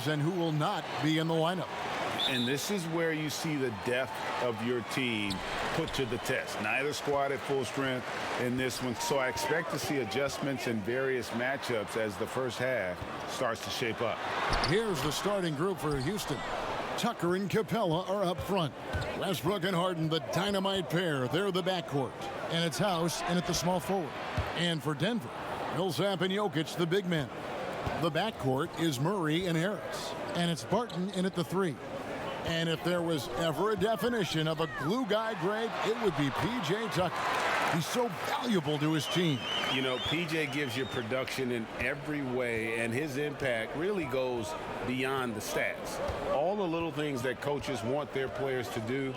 and who will not be in the lineup. And this is where you see the depth of your team put to the test. Neither squad at full strength in this one. So I expect to see adjustments in various matchups as the first half starts to shape up. Here's the starting group for Houston. Tucker and Capella are up front. Westbrook and Harden, the dynamite pair. They're the backcourt. And it's House in at the small forward. And for Denver, Millsap and Jokic, the big men. The backcourt is Murray and Harris. And it's Barton in at the 3. And if there was ever a definition of a glue guy, Greg, it would be P.J. Tucker. He's so valuable to his team. You know, P.J. gives you production in every way, and his impact really goes beyond the stats. All the little things that coaches want their players to do,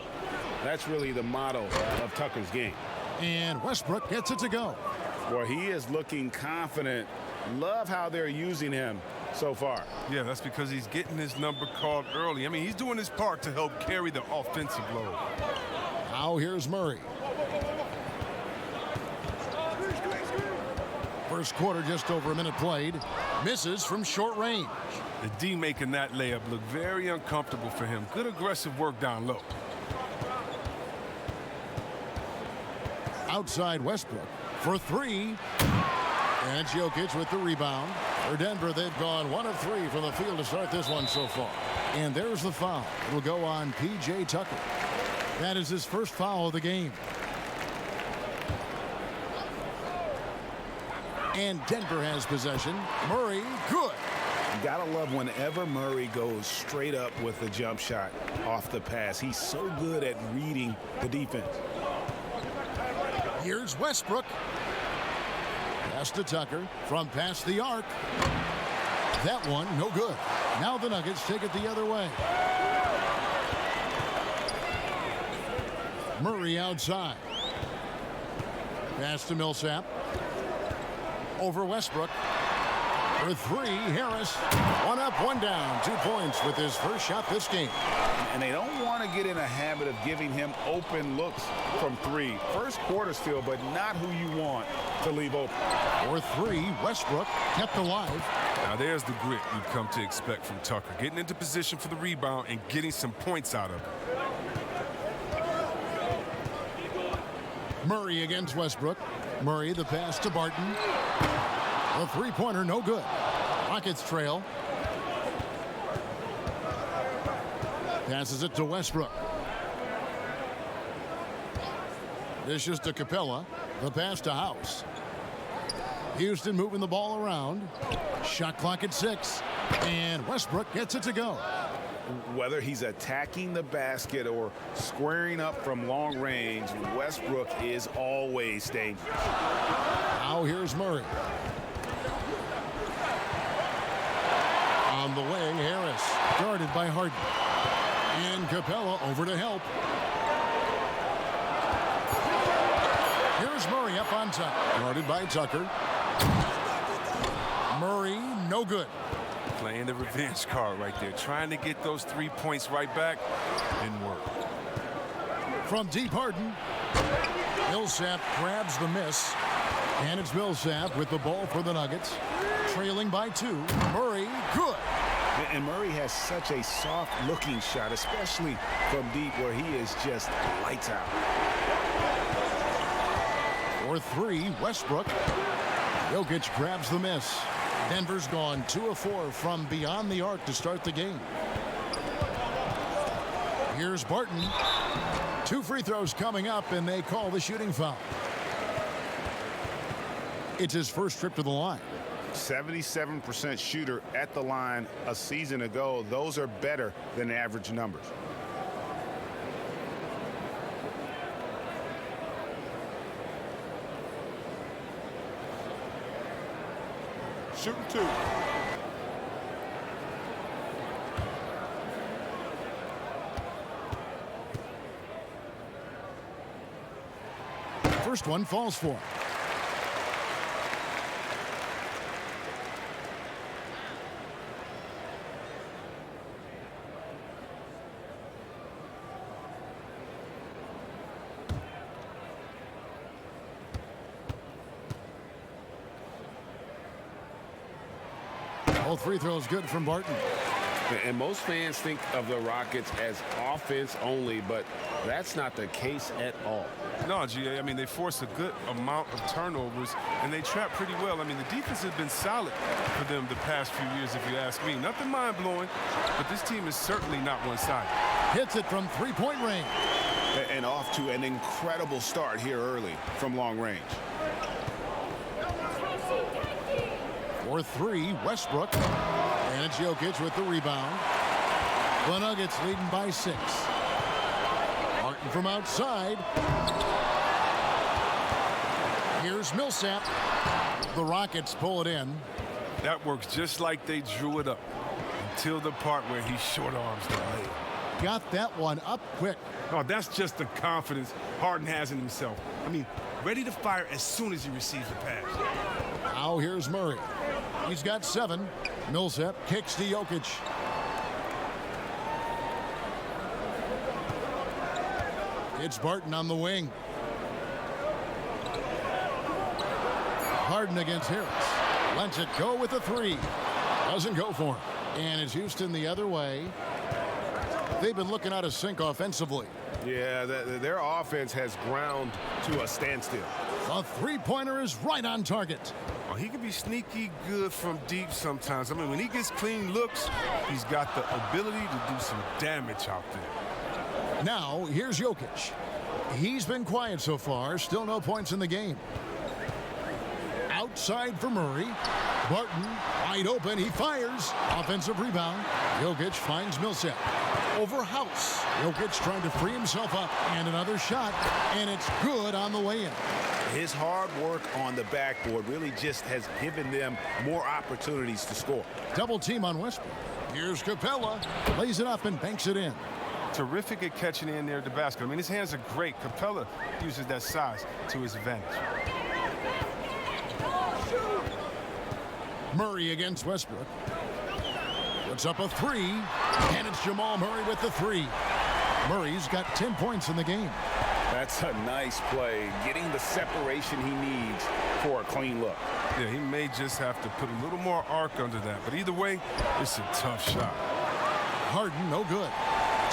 that's really the motto of Tucker's game. And Westbrook gets it to go. Well, he is looking confident. Love how they're using him so far. Yeah, that's because he's getting his number called early. I mean, he's doing his part to help carry the offensive load. Now here's Murray. First quarter, just over a minute played. Misses from short range. The D making that layup look very uncomfortable for him. Good aggressive work down low. Outside Westbrook for 3. And Jokic with the rebound. For Denver, they've gone 1 of 3 from the field to start this one so far. And there's the foul. It will go on P.J. Tucker. That is his first foul of the game. And Denver has possession. Murray, good. You gotta love whenever Murray goes straight up with a jump shot off the pass. He's so good at reading the defense. Here's Westbrook. Pass to Tucker from past the arc. That one, no good. Now the Nuggets take it the other way. Murray outside. Pass to Millsap. Over Westbrook. For 3, Harris. 1 up, 1 down. 2 points with his first shot this game. And they don't want to get in a habit of giving him open looks from 3. First quarter still, but not who you want to leave open. For 3, Westbrook kept alive. Now there's the grit you've come to expect from Tucker. Getting into position for the rebound and getting some points out of it. Murray against Westbrook. Murray, the pass to Barton. A 3-pointer, no good. Rockets trail. Passes it to Westbrook. Dishes to Capella. The pass to House. Houston moving the ball around. Shot clock at 6. And Westbrook gets it to go. Whether he's attacking the basket or squaring up from long range, Westbrook is always dangerous. Now here's Murray. On the wing, Harris. Guarded by Harden. And Capella over to help. Here's Murray up on top. Guarded by Tucker. Murray, no good. Playing the revenge card right there. Trying to get those 3 points right back. Didn't work. From deep, Harden. Millsap grabs the miss. And it's Millsap with the ball for the Nuggets. Trailing by 2. Murray, good. And Murray has such a soft-looking shot, especially from deep where he is just lights out. For 3, Westbrook. Jokic grabs the miss. Denver's gone 2 of 4 from beyond the arc to start the game. Here's Barton. 2 free throws coming up, and they call the shooting foul. It's his first trip to the line. 77% shooter at the line a season ago. Those are better than average numbers. Shooting 2. First one falls for him. Both free throws good from Barton. And most fans think of the Rockets as offense only, but that's not the case at all. No, GA, I mean, they force a good amount of turnovers, and they trap pretty well. I mean, the defense has been solid for them the past few years, if you ask me. Nothing mind-blowing, but this team is certainly not one-sided. Hits it from three-point range. And off to an incredible start here early from long range. For three, Westbrook. And it's Jokic with the rebound. The Nuggets leading by 6. Martin from outside. Here's Millsap. The Rockets pull it in. That works just like they drew it up until the part where he short arms the lay. Got that one up quick. Oh, that's just the confidence Harden has in himself. I mean, ready to fire as soon as he receives the pass. Now here's Murray. He's got 7. Millsap kicks to Jokic. It's Barton on the wing. Harden against Harris. Lets it go with a 3. Doesn't go for him. And it's Houston the other way. They've been looking out of sync offensively. Yeah, their offense has ground to a standstill. A three-pointer is right on target. Oh, he can be sneaky good from deep sometimes. I mean, when he gets clean looks, he's got the ability to do some damage out there. Now, here's Jokic. He's been quiet so far. Still no points in the game. Outside for Murray. Barton wide open. He fires. Offensive rebound. Jokic finds Millsap. Over House. Jokic trying to free himself up. And another shot. And it's good on the way in. His hard work on the backboard really just has given them more opportunities to score. Double team on Westbrook. Here's Capella. Lays it up and banks it in. Terrific at catching in there at the basket. I mean, his hands are great. Capella uses that size to his advantage. Murray against Westbrook. Puts up a 3. And it's Jamal Murray with the 3. Murray's got 10 points in the game. That's a nice play, getting the separation he needs for a clean look. Yeah, he may just have to put a little more arc under that. But either way, it's a tough shot. Harden, no good.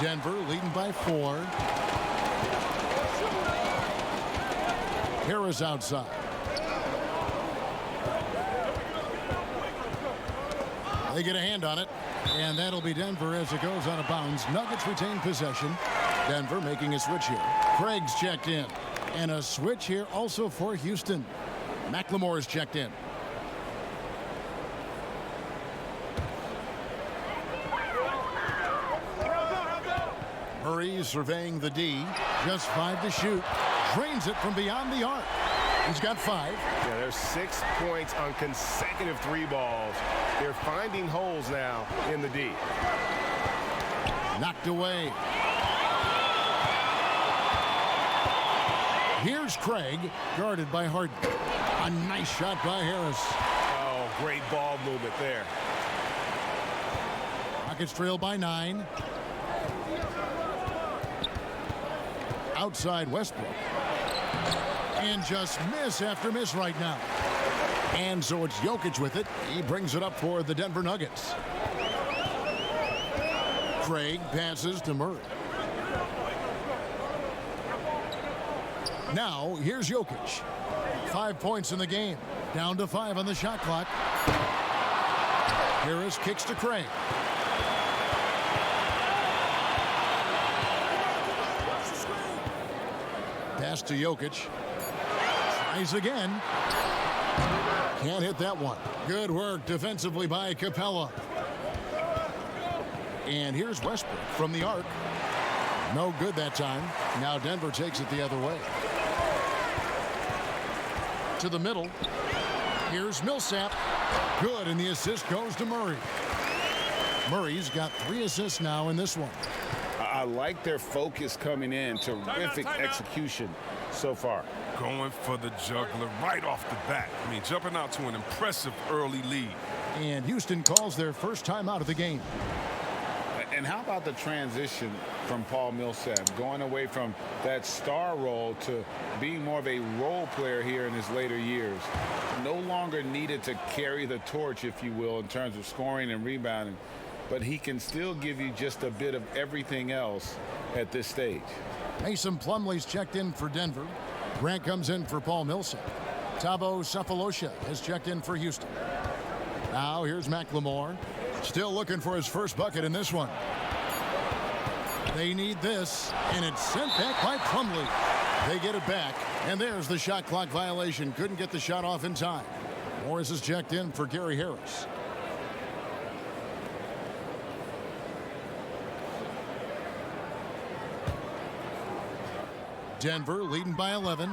Denver leading by 4. Harris outside. They get a hand on it, and that'll be Denver as it goes out of bounds. Nuggets retain possession. Denver making a switch here. Craig's checked in. And a switch here also for Houston. McLemore's checked in. Murray surveying the D. Just 5 to shoot. Drains it from beyond the arc. He's got 5. Yeah, there's 6 points on consecutive 3 balls. They're finding holes now in the D. Knocked away. Here's Craig, guarded by Harden. A nice shot by Harris. Oh, great ball movement there. Rockets trail by 9. Outside Westbrook. And just miss after miss right now. And so it's Jokic with it. He brings it up for the Denver Nuggets. Craig passes to Murray. Now, here's Jokic. 5 points in the game. Down to 5 on the shot clock. Harris kicks to Craig. Pass to Jokic. Tries again. Can't hit that one. Good work defensively by Capella. And here's Westbrook from the arc. No good that time. Now Denver takes it the other way. To the middle. Here's Millsap. Good, and the assist goes to Murray. Murray's got 3 assists now in this one. I like their focus coming in. Terrific execution so far. Going for the juggler right off the bat. I mean, jumping out to an impressive early lead. And Houston calls their first time out of the game. And how about the transition from Paul Millsap, going away from that star role to being more of a role player here in his later years. No longer needed to carry the torch, if you will, in terms of scoring and rebounding. but he can still give you just a bit of everything else at this stage. Mason Plumlee's checked in for Denver. Grant comes in for Paul Millsap. Thabo Sefolosha has checked in for Houston. Now here's McLemore. Still looking for his first bucket in this one. They need this, and it's sent back by Plumlee. They get it back, and there's the shot clock violation. Couldn't get the shot off in time. Morris is checked in for Gary Harris. Denver leading by 11.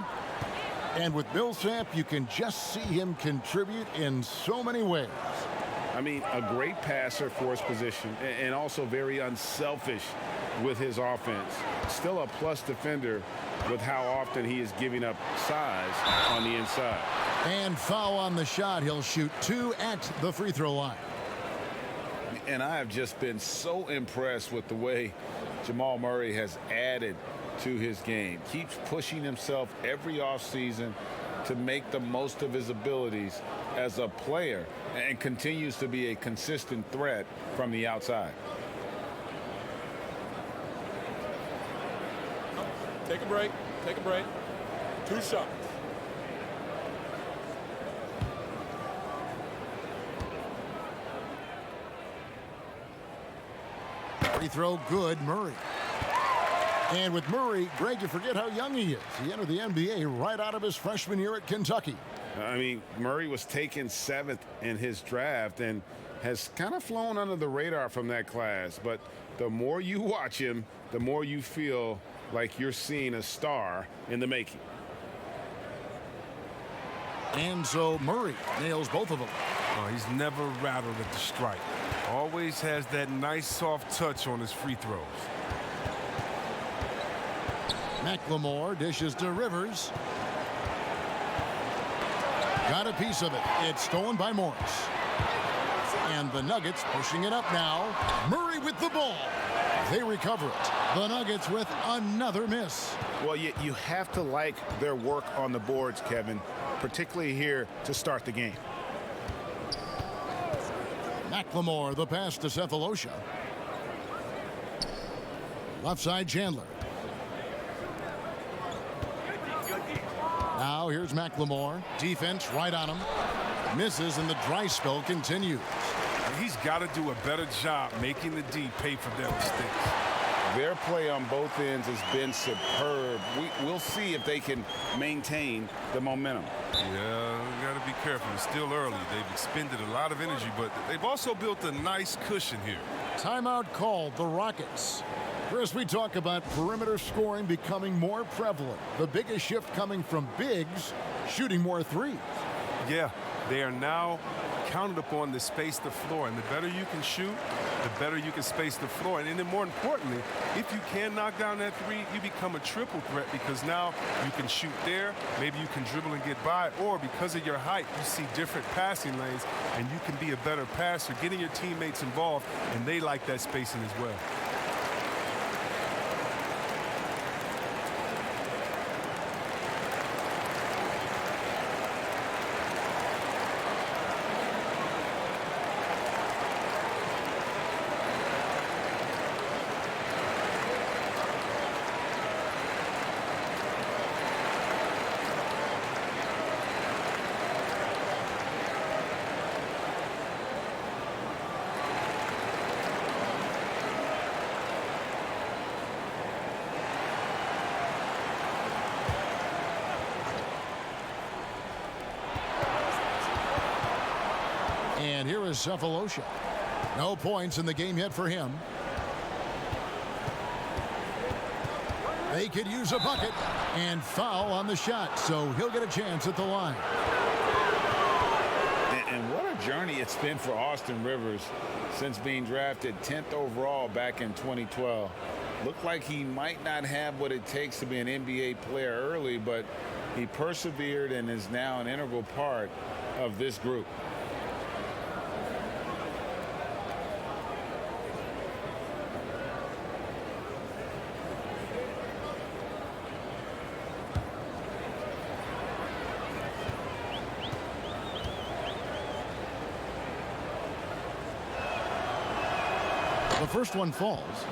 And with Millsap, you can just see him contribute in so many ways. I mean, a great passer for his position and also very unselfish with his offense. Still a plus defender with how often he is giving up size on the inside. And foul on the shot. He'll shoot 2 at the free throw line. And I have just been so impressed with the way Jamal Murray has added to his game. Keeps pushing himself every offseason to make the most of his abilities as a player and continues to be a consistent threat from the outside. Take a break. Take a break. 2 shots. Free throw good, Murray. And with Murray, Greg, you forget how young he is. He entered the NBA right out of his freshman year at Kentucky. I mean, Murray was taken 7th in his draft and has kind of flown under the radar from that class. But the more you watch him, the more you feel like you're seeing a star in the making. And so Murray nails both of them. Oh, he's never rattled at the strike. Always has that nice soft touch on his free throws. McLemore dishes to Rivers. Got a piece of it. It's stolen by Morris. And the Nuggets pushing it up now. Murray with the ball. They recover it. The Nuggets with another miss. Well, you have to like their work on the boards, Kevin, particularly here to start the game. McLemore, the pass to Sefolosha. Left side, Chandler. Now here's McLemore. Defense right on him. Misses, and the dry spell continues. He's got to do a better job making the D pay for their mistakes. Their play on both ends has been superb. We'll see if they can maintain the momentum. Yeah, you got to be careful. It's still early. They've expended a lot of energy, but they've also built a nice cushion here. Timeout called, the Rockets. Chris, we talk about perimeter scoring becoming more prevalent. The biggest shift coming from bigs shooting more threes. Yeah, they are now counted upon to space the floor, and the better you can shoot, the better you can space the floor. And then more importantly, if you can knock down that three, you become a triple threat, because now you can shoot there, maybe you can dribble and get by, or because of your height, you see different passing lanes, and you can be a better passer, getting your teammates involved, and they like that spacing as well. And here is Sefolosha. No points in the game yet for him. They could use a bucket, and foul on the shot, so he'll get a chance at the line. And what a journey it's been for Austin Rivers since being drafted 10th overall back in 2012. Looked like he might not have what it takes to be an NBA player early, but he persevered and is now an integral part of this group. first one falls.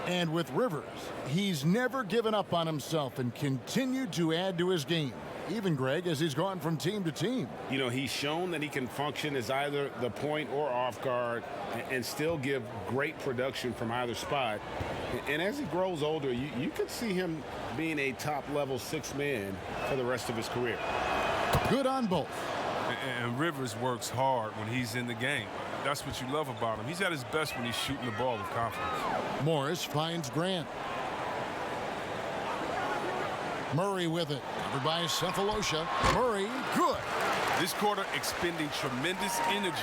And with Rivers, he's never given up on himself and continued to add to his game. Even, Greg, as he's gone from team to team. You know, he's shown that he can function as either the point or off guard and still give great production from either spot. And as he grows older, you could see him being a top-level 6-man for the rest of his career. Good on both. And Rivers works hard when he's in the game. That's what you love about him. He's at his best when he's shooting the ball with confidence. Morris finds Grant. Murray with it. Covered by Cephalosha. Murray, good. This quarter expending tremendous energy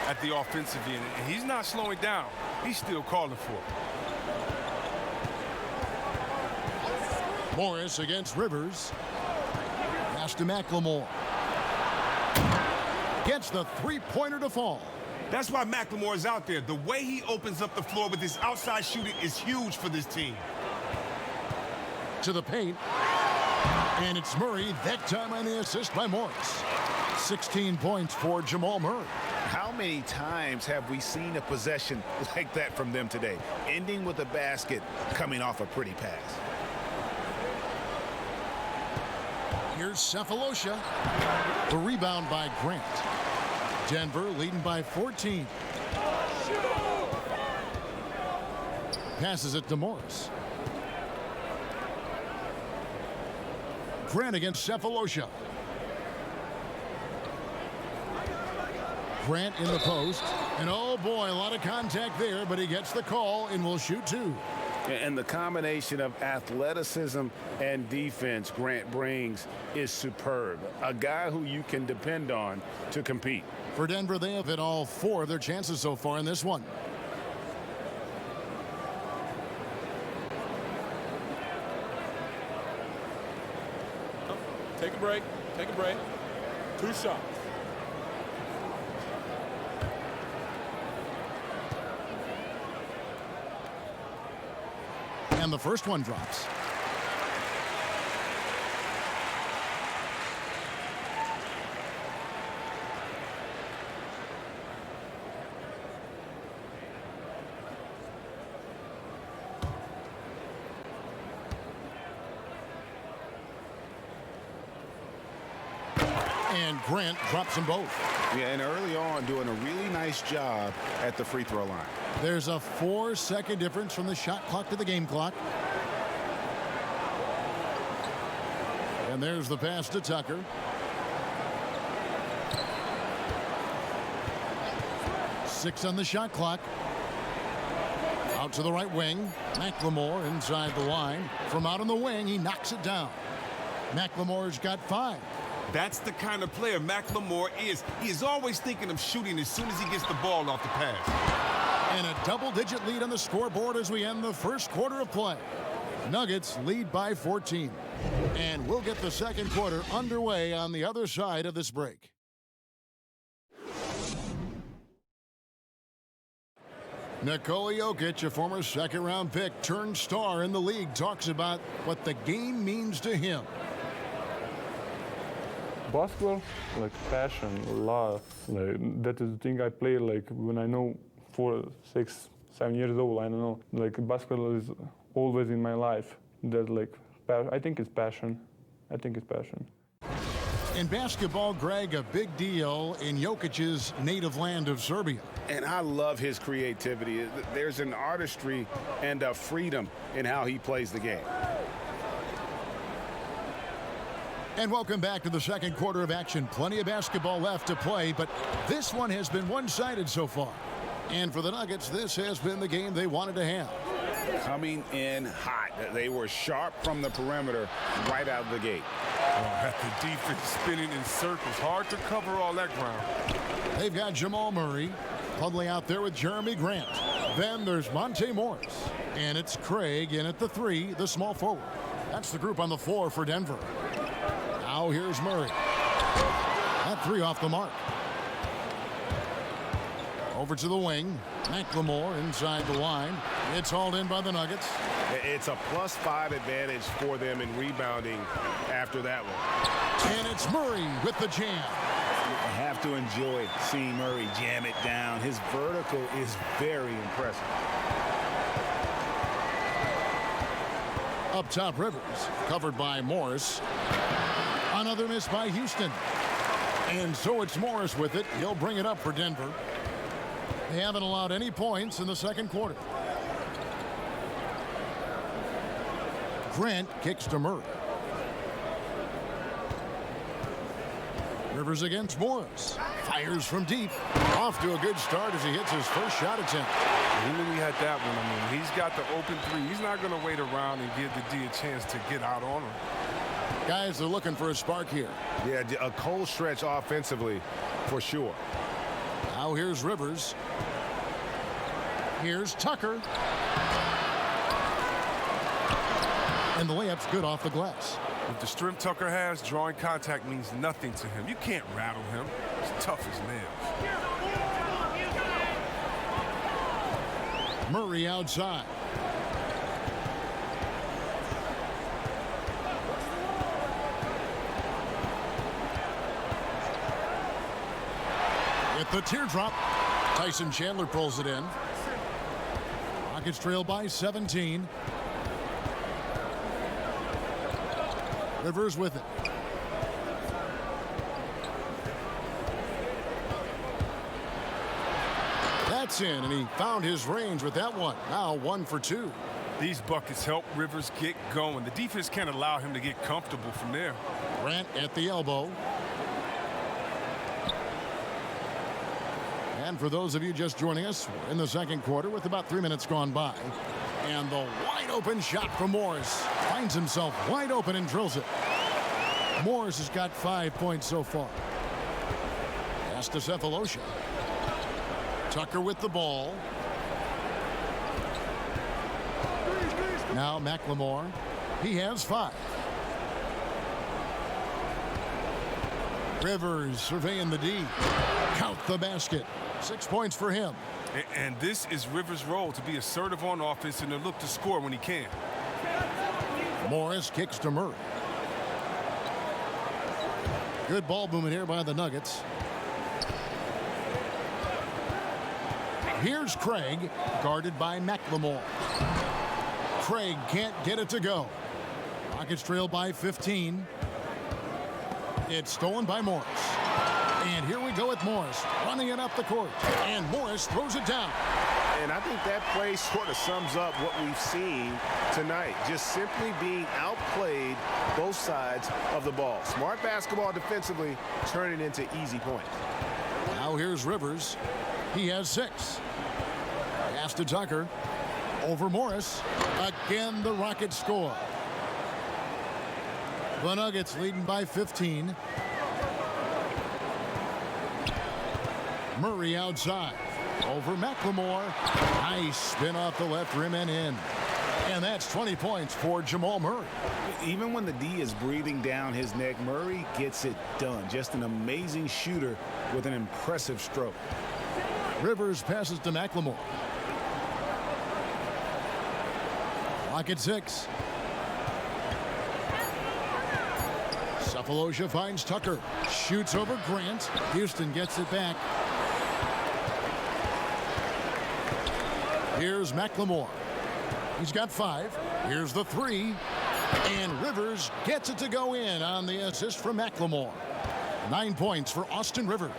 at the offensive end. And he's not slowing down. He's still calling for it. Morris against Rivers. Pass to McLemore. Gets the three-pointer to fall. That's why McLemore is out there. The way he opens up the floor with his outside shooting is huge for this team. To the paint. And it's Murray, that time on the assist by Morris. 16 points for Jamal Murray. How many times have we seen a possession like that from them today? Ending with a basket, coming off a pretty pass. Here's Cephalosha. The rebound by Grant. Denver leading by 14. Passes it to Morris. Grant against Cephalosha. Grant in the post. And oh boy, a lot of contact there, but he gets the call and will shoot two. And the combination of athleticism and defense Grant brings is superb. A guy who you can depend on to compete. For Denver, they have hit all four of their chances so far in this one. Take a break. Take a break. 2 shots. And the first one drops. And Grant drops them both. Yeah, and early on, doing a really nice job at the free throw line. There's a 4-second difference from the shot clock to the game clock. And there's the pass to Tucker. Six on the shot clock. Out to the right wing. McLemore inside the line. From out on the wing, he knocks it down. McLemore's got 5. That's the kind of player McLemore is. He is always thinking of shooting as soon as he gets the ball off the pass. And a double-digit lead on the scoreboard as we end the first quarter of play. Nuggets lead by 14. And we'll get the second quarter underway on the other side of this break. Nikola Jokic, a former second-round pick, turned star in the league, talks about what the game means to him. Basketball, like passion, love. Like that is the thing I play like when I know 4, 6, 7 years old. I don't know. Like basketball is always in my life. That like I think it's passion. I think it's passion. In basketball, Greg, a big deal in Jokic's native land of Serbia. And I love his creativity. There's an artistry and a freedom in how he plays the game. And welcome back to the second quarter of action. Plenty of basketball left to play, but this one has been one-sided so far. And for the Nuggets, this has been the game they wanted to have. Coming in hot. They were sharp from the perimeter right out of the gate. Oh, the defense spinning in circles. Hard to cover all that ground. They've got Jamal Murray huddling out there with Jeremy Grant. Then there's Monte Morris. And it's Craig in at the 3, the small forward. That's the group on the floor for Denver. Now here's Murray. That 3 off the mark. Over to the wing. McLemore inside the line. It's hauled in by the Nuggets. It's a +5 advantage for them in rebounding after that one. And it's Murray with the jam. I have to enjoy seeing Murray jam it down. His vertical is very impressive. Up top, Rivers, covered by Morris. Another miss by Houston. And so it's Morris with it. He'll bring it up for Denver. They haven't allowed any points in the second quarter. Grant kicks to Murray. Rivers against Morris. Fires from deep. Off to a good start as he hits his first shot attempt. He knew he had that one. I mean, he's got the open three. He's not going to wait around and give the D a chance to get out on him. Guys are looking for a spark here. Yeah, a cold stretch offensively for sure. Now here's Rivers. Here's Tucker. And the layup's good off the glass. With the strength Tucker has, drawing contact means nothing to him. You can't rattle him. He's tough as nails. Murray outside. With the teardrop, Tyson Chandler pulls it in. Rockets trail by 17. Rivers with it. That's in, and he found his range with that one. Now 1 for 2. These buckets help Rivers get going. The defense can't allow him to get comfortable from there. Grant at the elbow. And for those of you just joining us, we're in the second quarter with about 3 minutes gone by. And the wide open shot from Morris. Finds himself wide open and drills it. Morris has got 5 points so far. Pass to Cephalosha. Tucker with the ball. Now McLemore. He has 5. Rivers surveying the D. Count the basket. 6 points for him. And this is Rivers' role, to be assertive on offense and to look to score when he can. Morris kicks to Murray. Good ball movement here by the Nuggets. Here's Craig, guarded by McLemore. Craig can't get it to go. Rockets trail by 15. It's stolen by Morris. And here we go with Morris, running it up the court. And Morris throws it down. And I think that play sort of sums up what we've seen tonight. Just simply being outplayed both sides of the ball. Smart basketball defensively, turning into easy points. Now here's Rivers. He has 6. Pass to Tucker. Over Morris. Again, the Rockets score. The Nuggets leading by 15. Murray outside. Over McLemore. Nice spin off the left rim and in. And that's 20 points for Jamal Murray. Even when the D is breathing down his neck, Murray gets it done. Just an amazing shooter with an impressive stroke. Rivers passes to McLemore. Clock at 6. Cephalosha finds Tucker. Shoots over Grant. Houston gets it back. Here's McLemore. He's got 5. Here's the 3. And Rivers gets it to go in on the assist from McLemore. 9 points for Austin Rivers.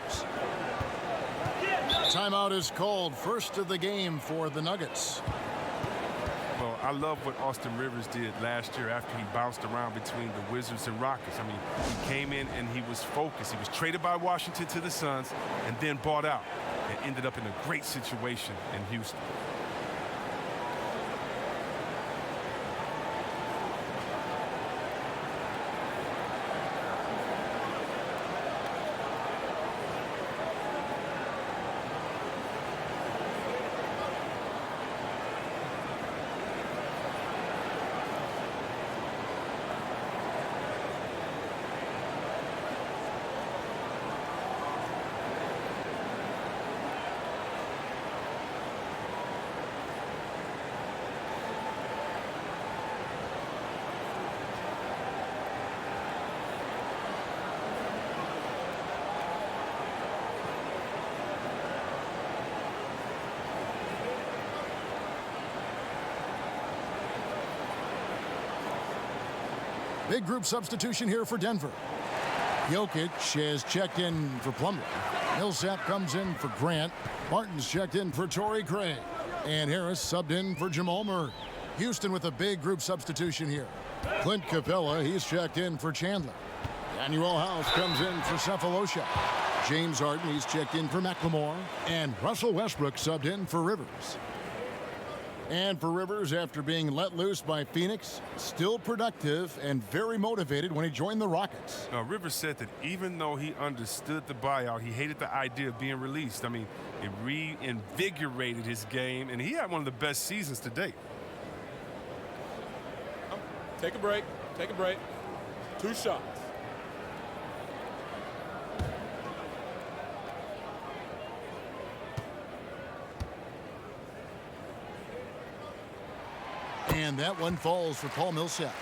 Timeout is called. First of the game for the Nuggets. Well, I love what Austin Rivers did last year after he bounced around between the Wizards and Rockets. I mean, he came in and he was focused. He was traded by Washington to the Suns and then bought out and ended up in a great situation in Houston. Big group substitution here for Denver. Jokic has checked in for Plumlee. Millsap comes in for Grant. Martin's checked in for Torrey Craig. And Harris subbed in for Jamal Murray. Houston with a big group substitution here. Clint Capella, he's checked in for Chandler. Daniel House comes in for Cephalosha. James Harden, he's checked in for McLemore. And Russell Westbrook subbed in for Rivers. And for Rivers, after being let loose by Phoenix, still productive and very motivated when he joined the Rockets. Rivers said that even though he understood the buyout, he hated the idea of being released. I mean, it reinvigorated his game, and he had one of the best seasons to date. Take a break. Take a break. 2 shots. And that one falls for Paul Millsap.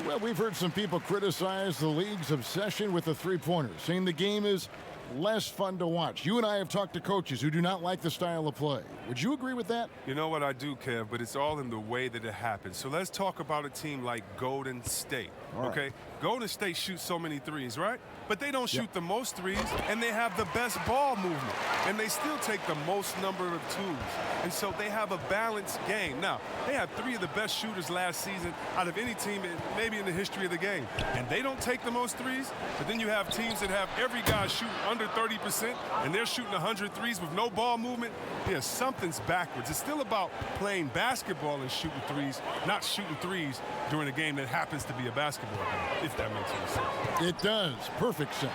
Well, we've heard some people criticize the league's obsession with the three-pointers, saying the game is less fun to watch. You and I have talked to coaches who do not like the style of play. Would you agree with that? You know what, I do, Kev, but it's all in the way that it happens. So let's talk about a team like Golden State, okay? Golden State shoots so many threes, right? But they don't shoot the most threes, and they have the best ball movement. And they still take the most number of twos. And so they have a balanced game. Now, they had 3 of the best shooters last season out of any team maybe in the history of the game. And they don't take the most threes, but then you have teams that have every guy shooting under 30%, and they're shooting 100 threes with no ball movement. Yeah, something's backwards. It's still about playing basketball and shooting threes, not shooting threes during a game that happens to be a basketball game, if that makes any sense. It does. Perfect sense.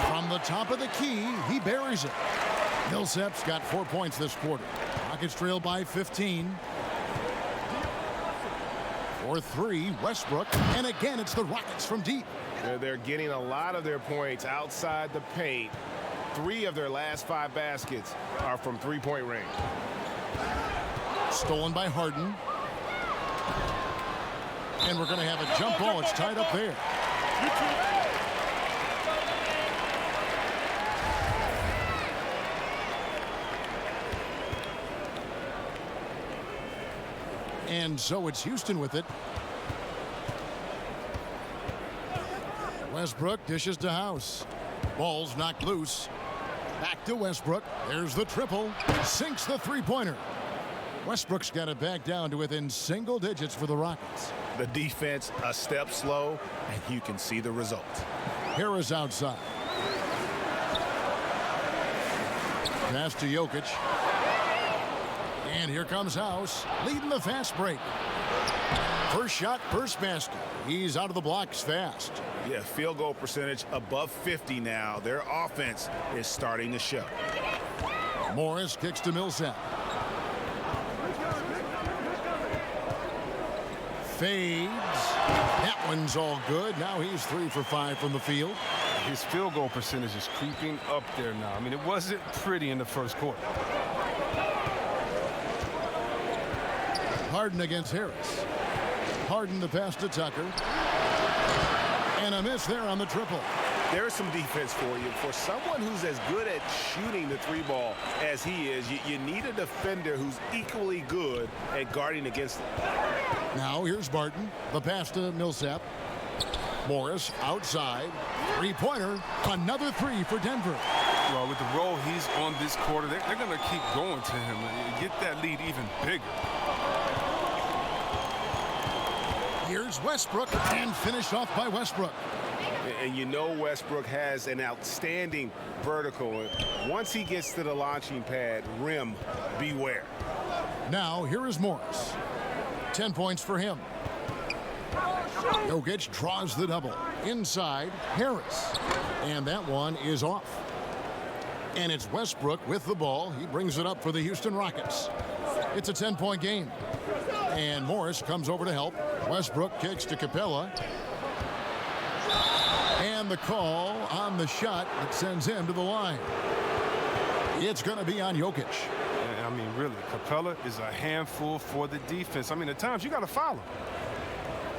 From the top of the key, he buries it. Millsap's got 4 points this quarter. Rockets trail by 15. For 3, Westbrook. And again, it's the Rockets from deep. They're getting a lot of their points outside the paint. 3 of their last 5 baskets are from three-point range. Stolen by Harden. And we're going to have a jump ball. It's tied up there. And so it's Houston with it. Westbrook dishes to House. Ball's knocked loose. Back to Westbrook. There's the triple. Sinks the three-pointer. Westbrook's got it back down to within single digits for the Rockets. The defense a step slow, and you can see the result. Harris outside. Pass to Jokic. And here comes House, leading the fast break. First shot, first basket. He's out of the blocks fast. Yeah, field goal percentage above 50 now. Their offense is starting to show. Morris kicks to Millsap. Fades. That one's all good. Now he's 3 for 5 from the field. His field goal percentage is creeping up there now. I mean, it wasn't pretty in the first quarter. Harden against Harris. Harden the pass to Tucker. And a miss there on the triple. There's some defense for you. For someone who's as good at shooting the 3-ball as he is, you need a defender who's equally good at guarding against it. Now here's Barton. The pass to Millsap. Morris outside. Three-pointer. Another 3 for Denver. Well, with the role he's on this quarter, they're going to keep going to him and get that lead even bigger. Here's Westbrook, and finished off by Westbrook. And you know Westbrook has an outstanding vertical. Once he gets to the launching pad, rim, beware. Now, here is Morris. 10 points for him. Jokic draws the double. Inside, Harris. And that one is off. And it's Westbrook with the ball. He brings it up for the Houston Rockets. It's a 10-point game. And Morris comes over to help. Westbrook kicks to Capella. And the call on the shot that sends him to the line. It's going to be on Jokic. I mean, really, Capella is a handful for the defense. I mean, at times you got to foul him.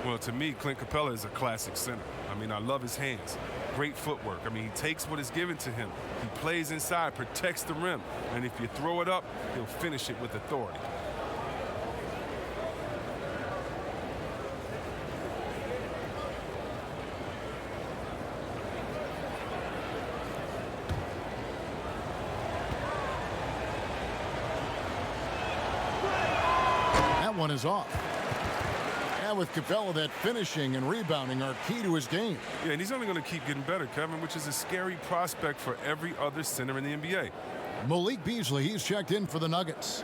Well, to me, Clint Capella is a classic center. I mean, I love his hands. Great footwork. I mean, he takes what is given to him. He plays inside, protects the rim. And if you throw it up, he'll finish it with authority. one is off. And with Capella, that finishing and rebounding are key to his game. Yeah, and he's only going to keep getting better, Kevin, which is a scary prospect for every other center in the NBA. Malik Beasley, he's checked in for the Nuggets.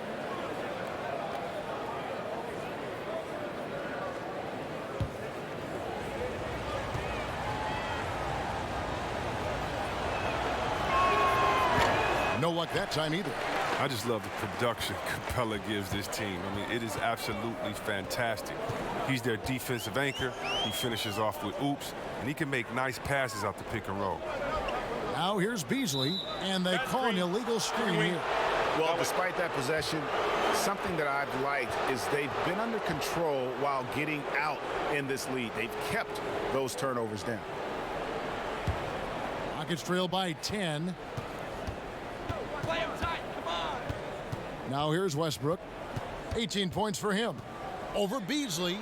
No luck that time either. I just love the production Capella gives this team. I mean, it is absolutely fantastic. He's their defensive anchor. He finishes off with oops, and he can make nice passes out the pick and roll. Now here's Beasley, and they call an illegal screen here. Well, despite that possession, something that I've liked is they've been under control while getting out in this lead. They've kept those turnovers down. Rockets trail by 10. Now here's Westbrook. 18 points for him. Over Beasley.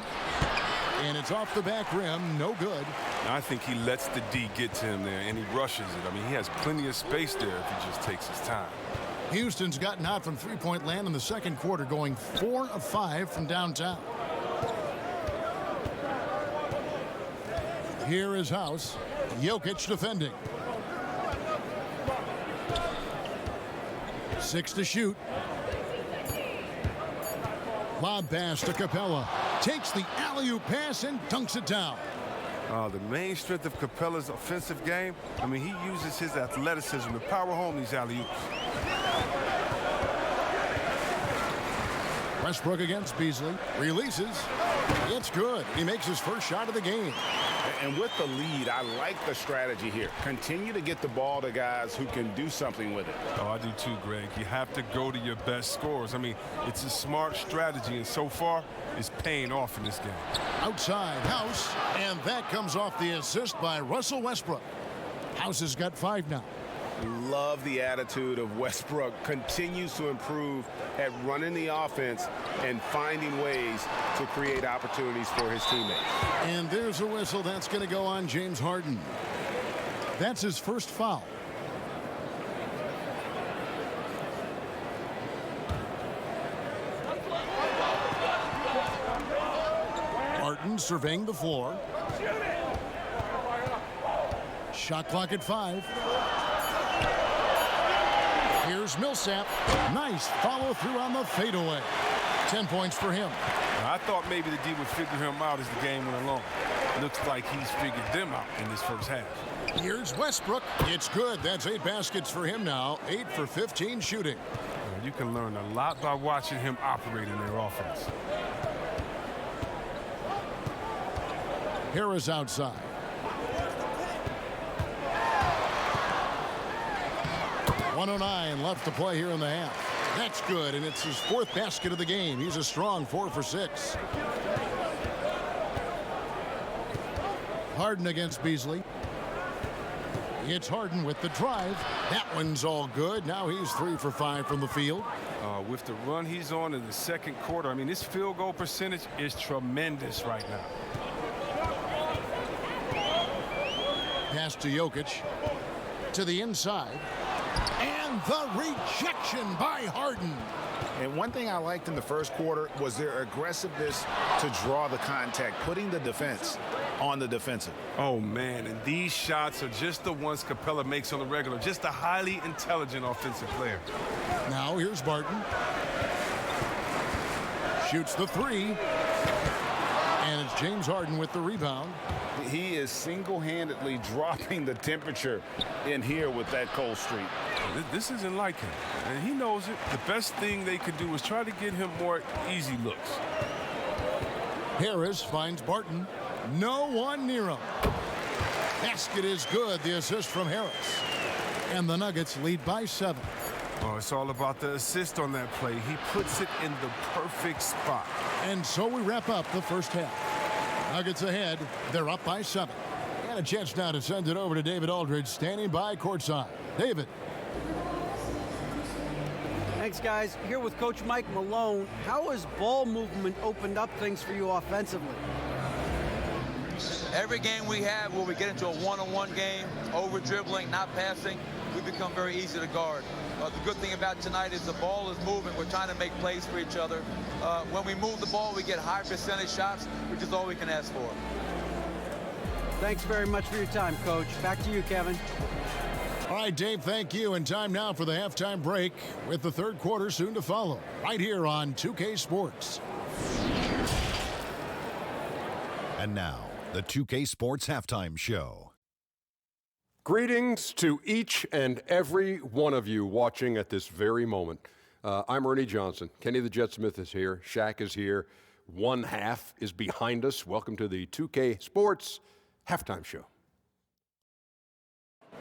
And it's off the back rim. No good. I think he lets the D get to him there, and he rushes it. I mean, he has plenty of space there if he just takes his time. Houston's gotten hot from three-point land in the second quarter, going 4 of 5 from downtown. Here is House. Jokic defending. 6 to shoot. Lob pass to Capella. Takes the alley-oop pass and dunks it down. The main strength of Capella's offensive game, I mean, he uses his athleticism to power home these alley-oops. Westbrook against Beasley. Releases. It's good. He makes his first shot of the game. And with the lead, I like the strategy here. Continue to get the ball to guys who can do something with it. Oh, I do too, Greg. You have to go to your best scorers. I mean, it's a smart strategy, and so far, it's paying off in this game. Outside, House, and that comes off the assist by Russell Westbrook. House has got 5 now. Love the attitude of Westbrook. Continues to improve at running the offense and finding ways to create opportunities for his teammates. And there's a whistle that's going to go on James Harden. That's his first foul. Harden surveying the floor. Shot clock at 5. Here's Millsap. Nice follow through on the fadeaway. 10 points for him. I thought maybe the D would figure him out as the game went along. Looks like he's figured them out in this first half. Here's Westbrook. It's good. That's 8 baskets for him now. 8 for 15 shooting. You can learn a lot by watching him operate in their offense. Harris outside. .109 left to play here in the half. That's good, and it's his 4th basket of the game. He's a strong 4 for 6. Harden against Beasley. It's Harden with the drive. That one's all good. Now he's 3 for 5 from the field. With the run he's on in the second quarter, I mean, his field goal percentage is tremendous right now. Pass to Jokic. To the inside. And the rejection by Harden. And one thing I liked in the first quarter was their aggressiveness to draw the contact, putting the defense on the defensive. Oh, man, and these shots are just the ones Capella makes on the regular. Just a highly intelligent offensive player. Now here's Barton. Shoots the 3. And it's James Harden with the rebound. He is single-handedly dropping the temperature in here with that cold streak. This isn't like him, and he knows it. The best thing they could do is try to get him more easy looks. Harris finds Barton. No one near him. Basket is good. The assist from Harris. And the Nuggets lead by 7. Oh, it's all about the assist on that play. He puts it in the perfect spot. And so we wrap up the first half. Nuggets ahead. They're up by 7. And a chance now to send it over to David Aldridge, standing by courtside. David. Thanks, guys. Here with Coach Mike Malone. How has ball movement opened up things for you offensively? Every game we have where we get into a one-on-one game, over-dribbling, not passing, we become very easy to guard. The good thing about tonight is the ball is moving. We're trying to make plays for each other. When we move the ball, we get high percentage shots, which is all we can ask for. Thanks very much for your time, Coach. Back to you, Kevin. All right, Dave, thank you. And time now for the halftime break with the third quarter soon to follow right here on 2K Sports. And now, the 2K Sports Halftime Show. Greetings to each and every one of you watching at this very moment. I'm Ernie Johnson. Kenny the Jet Smith is here. Shaq is here. One half is behind us. Welcome to the 2K Sports Halftime Show.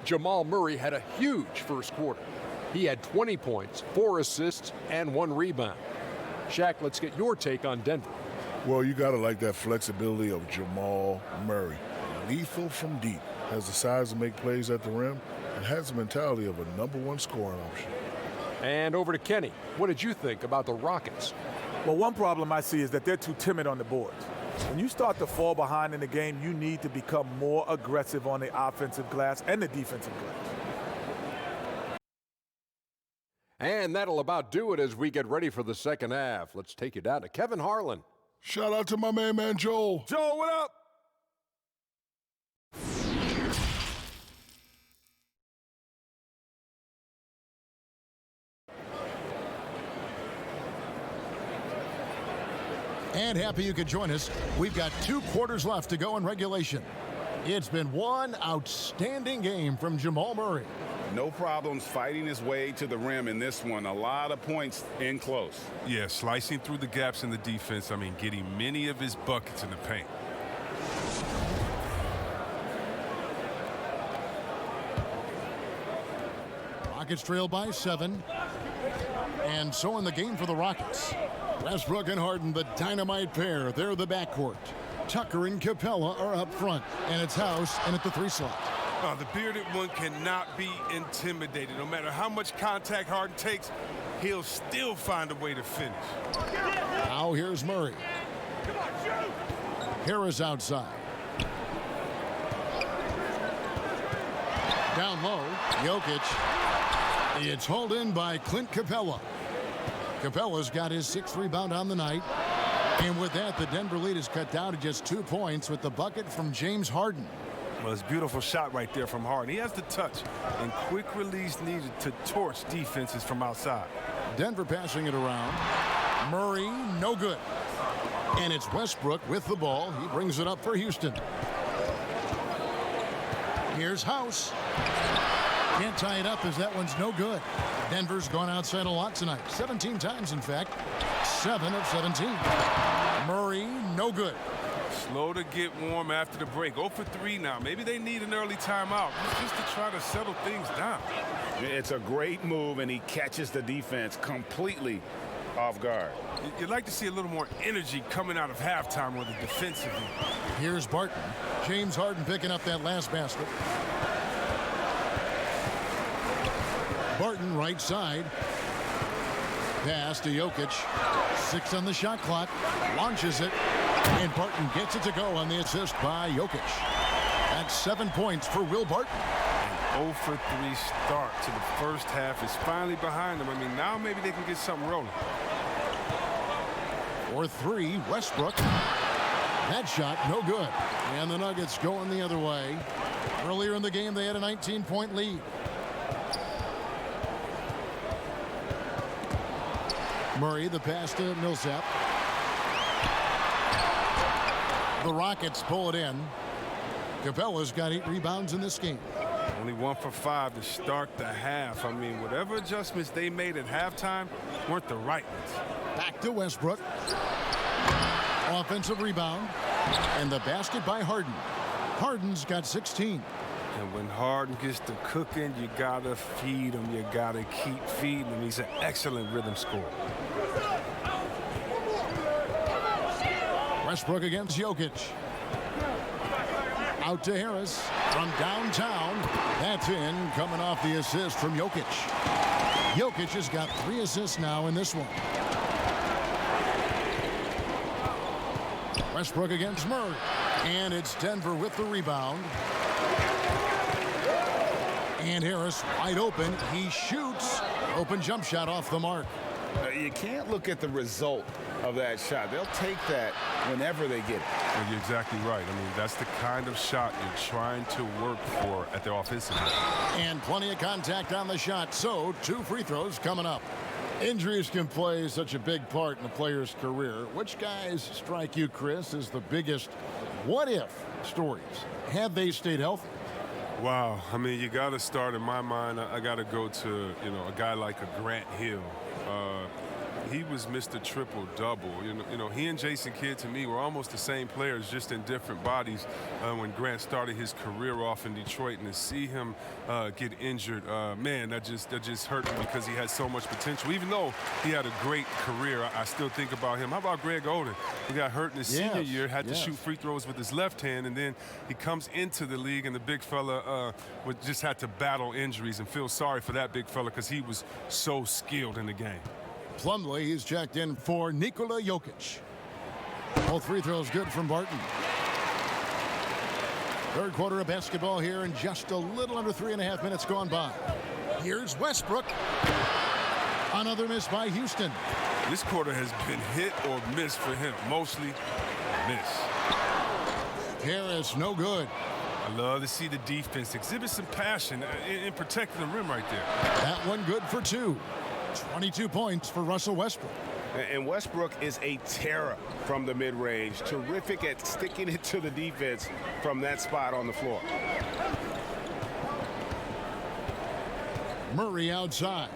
Jamal Murray had a huge first quarter. He had 20 points, 4 assists, and 1 rebound. Shaq, let's get your take on Denver. Well, you got to like that flexibility of Jamal Murray. Lethal from deep, has the size to make plays at the rim, and has the mentality of a #1 scoring option. And over to Kenny. What did you think about the Rockets? Well, one problem I see is that they're too timid on the boards. When you start to fall behind in the game, you need to become more aggressive on the offensive glass and the defensive glass. And that'll about do it as we get ready for the second half. Let's take you down to Kevin Harlan. Shout out to my man Joel. Joel, what up? And happy you could join us. We've got 2 quarters left to go in regulation. It's been one outstanding game from Jamal Murray. No problems fighting his way to the rim in this one. A lot of points in close. Yeah, slicing through the gaps in the defense. I mean, getting many of his buckets in the paint. Rockets trail by 7. And so in the game for the Rockets. Westbrook and Harden, the dynamite pair. They're the backcourt. Tucker and Capella are up front. And it's House in at the 3 slot. The bearded one cannot be intimidated. No matter how much contact Harden takes, he'll still find a way to finish. Now here's Murray. Harris outside. Down low, Jokic. It's hauled in by Clint Capella. Capella's got his 6th rebound on the night. And with that, the Denver lead is cut down to just 2 points with the bucket from James Harden. Well, it's a beautiful shot right there from Harden. He has the touch and quick release needed to torch defenses from outside. Denver passing it around. Murray, no good. And it's Westbrook with the ball. He brings it up for Houston. Here's House. Can't tie it up as that one's no good. Denver's gone outside a lot tonight. 17 times, in fact. 7 of 17. Murray, no good. Slow to get warm after the break. 0 for 3 now. Maybe they need an early timeout just to try to settle things down. It's a great move, and he catches the defense completely off guard. You'd like to see a little more energy coming out of halftime with the defensive end. Here's Barton. James Harden picking up that last basket. Barton right side. Pass to Jokic. 6 on the shot clock. Launches it. And Barton gets it to go on the assist by Jokic. That's 7 points for Will Barton. An 0 for 3 start to the first half is finally behind them. I mean, now maybe they can get something rolling. For 3, Westbrook. That shot, no good. And the Nuggets going the other way. Earlier in the game, they had a 19-point lead. Murray, the pass to Millsap. The Rockets pull it in. Capella's got 8 rebounds in this game. Only 1 for 5 to start the half. I mean, whatever adjustments they made at halftime weren't the right ones. Back to Westbrook. Offensive rebound. And the basket by Harden. Harden's got 16. And when Harden gets to cooking, you got to feed him. You got to keep feeding him. He's an excellent rhythm scorer. Westbrook against Jokic. Out to Harris from downtown. That's in, coming off the assist from Jokic. Jokic has got 3 assists now in this one. Westbrook against Murray. And it's Denver with the rebound. And Harris wide open. He shoots. Open jump shot off the mark. You can't look at the result of that shot. They'll take that whenever they get it. And you're exactly right. I mean, that's the kind of shot you're trying to work for at their offensive end. And plenty of contact on the shot, so 2 free throws coming up. Injuries can play such a big part in a player's career. Which guys strike you, Chris, as the biggest what-if stories had they stayed healthy? Wow. I mean, you got to start, in my mind, I got to go to, a guy like a Grant Hill. He was Mr. Triple-Double. He and Jason Kidd, to me, were almost the same players, just in different bodies when Grant started his career off in Detroit. And to see him get injured, man, that just hurt me because he had so much potential. Even though he had a great career, I still think about him. How about Greg Oden? He got hurt in his senior year, had to shoot free throws with his left hand, and then he comes into the league, and the big fella just had to battle injuries, and feel sorry for that big fella because he was so skilled in the game. Plumlee, he's checked in for Nikola Jokic. All free throws good from Barton. Third quarter of basketball here, and just a little under 3.5 minutes gone by. Here's Westbrook. Another miss by Houston. This quarter has been hit or miss for him. Mostly miss. Harris, no good. I love to see the defense exhibit some passion in protecting the rim right there. That one good for 2. 22 points for Russell Westbrook. And Westbrook is a terror from the mid-range. Terrific at sticking it to the defense from that spot on the floor. Murray outside.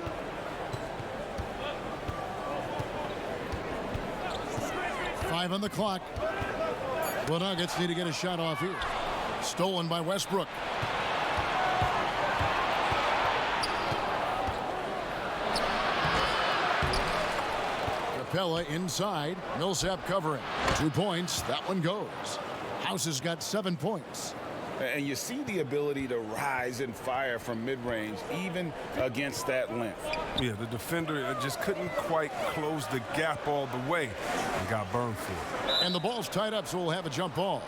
Five on the clock. The Nuggets need to get a shot off here. Stolen by Westbrook. Capella inside. Millsap covering. 2 points. That one goes. House has got 7 points. And you see the ability to rise and fire from mid-range, even against that length. Yeah, the defender just couldn't quite close the gap all the way and got burned for it. And the ball's tied up, so we'll have a jump ball.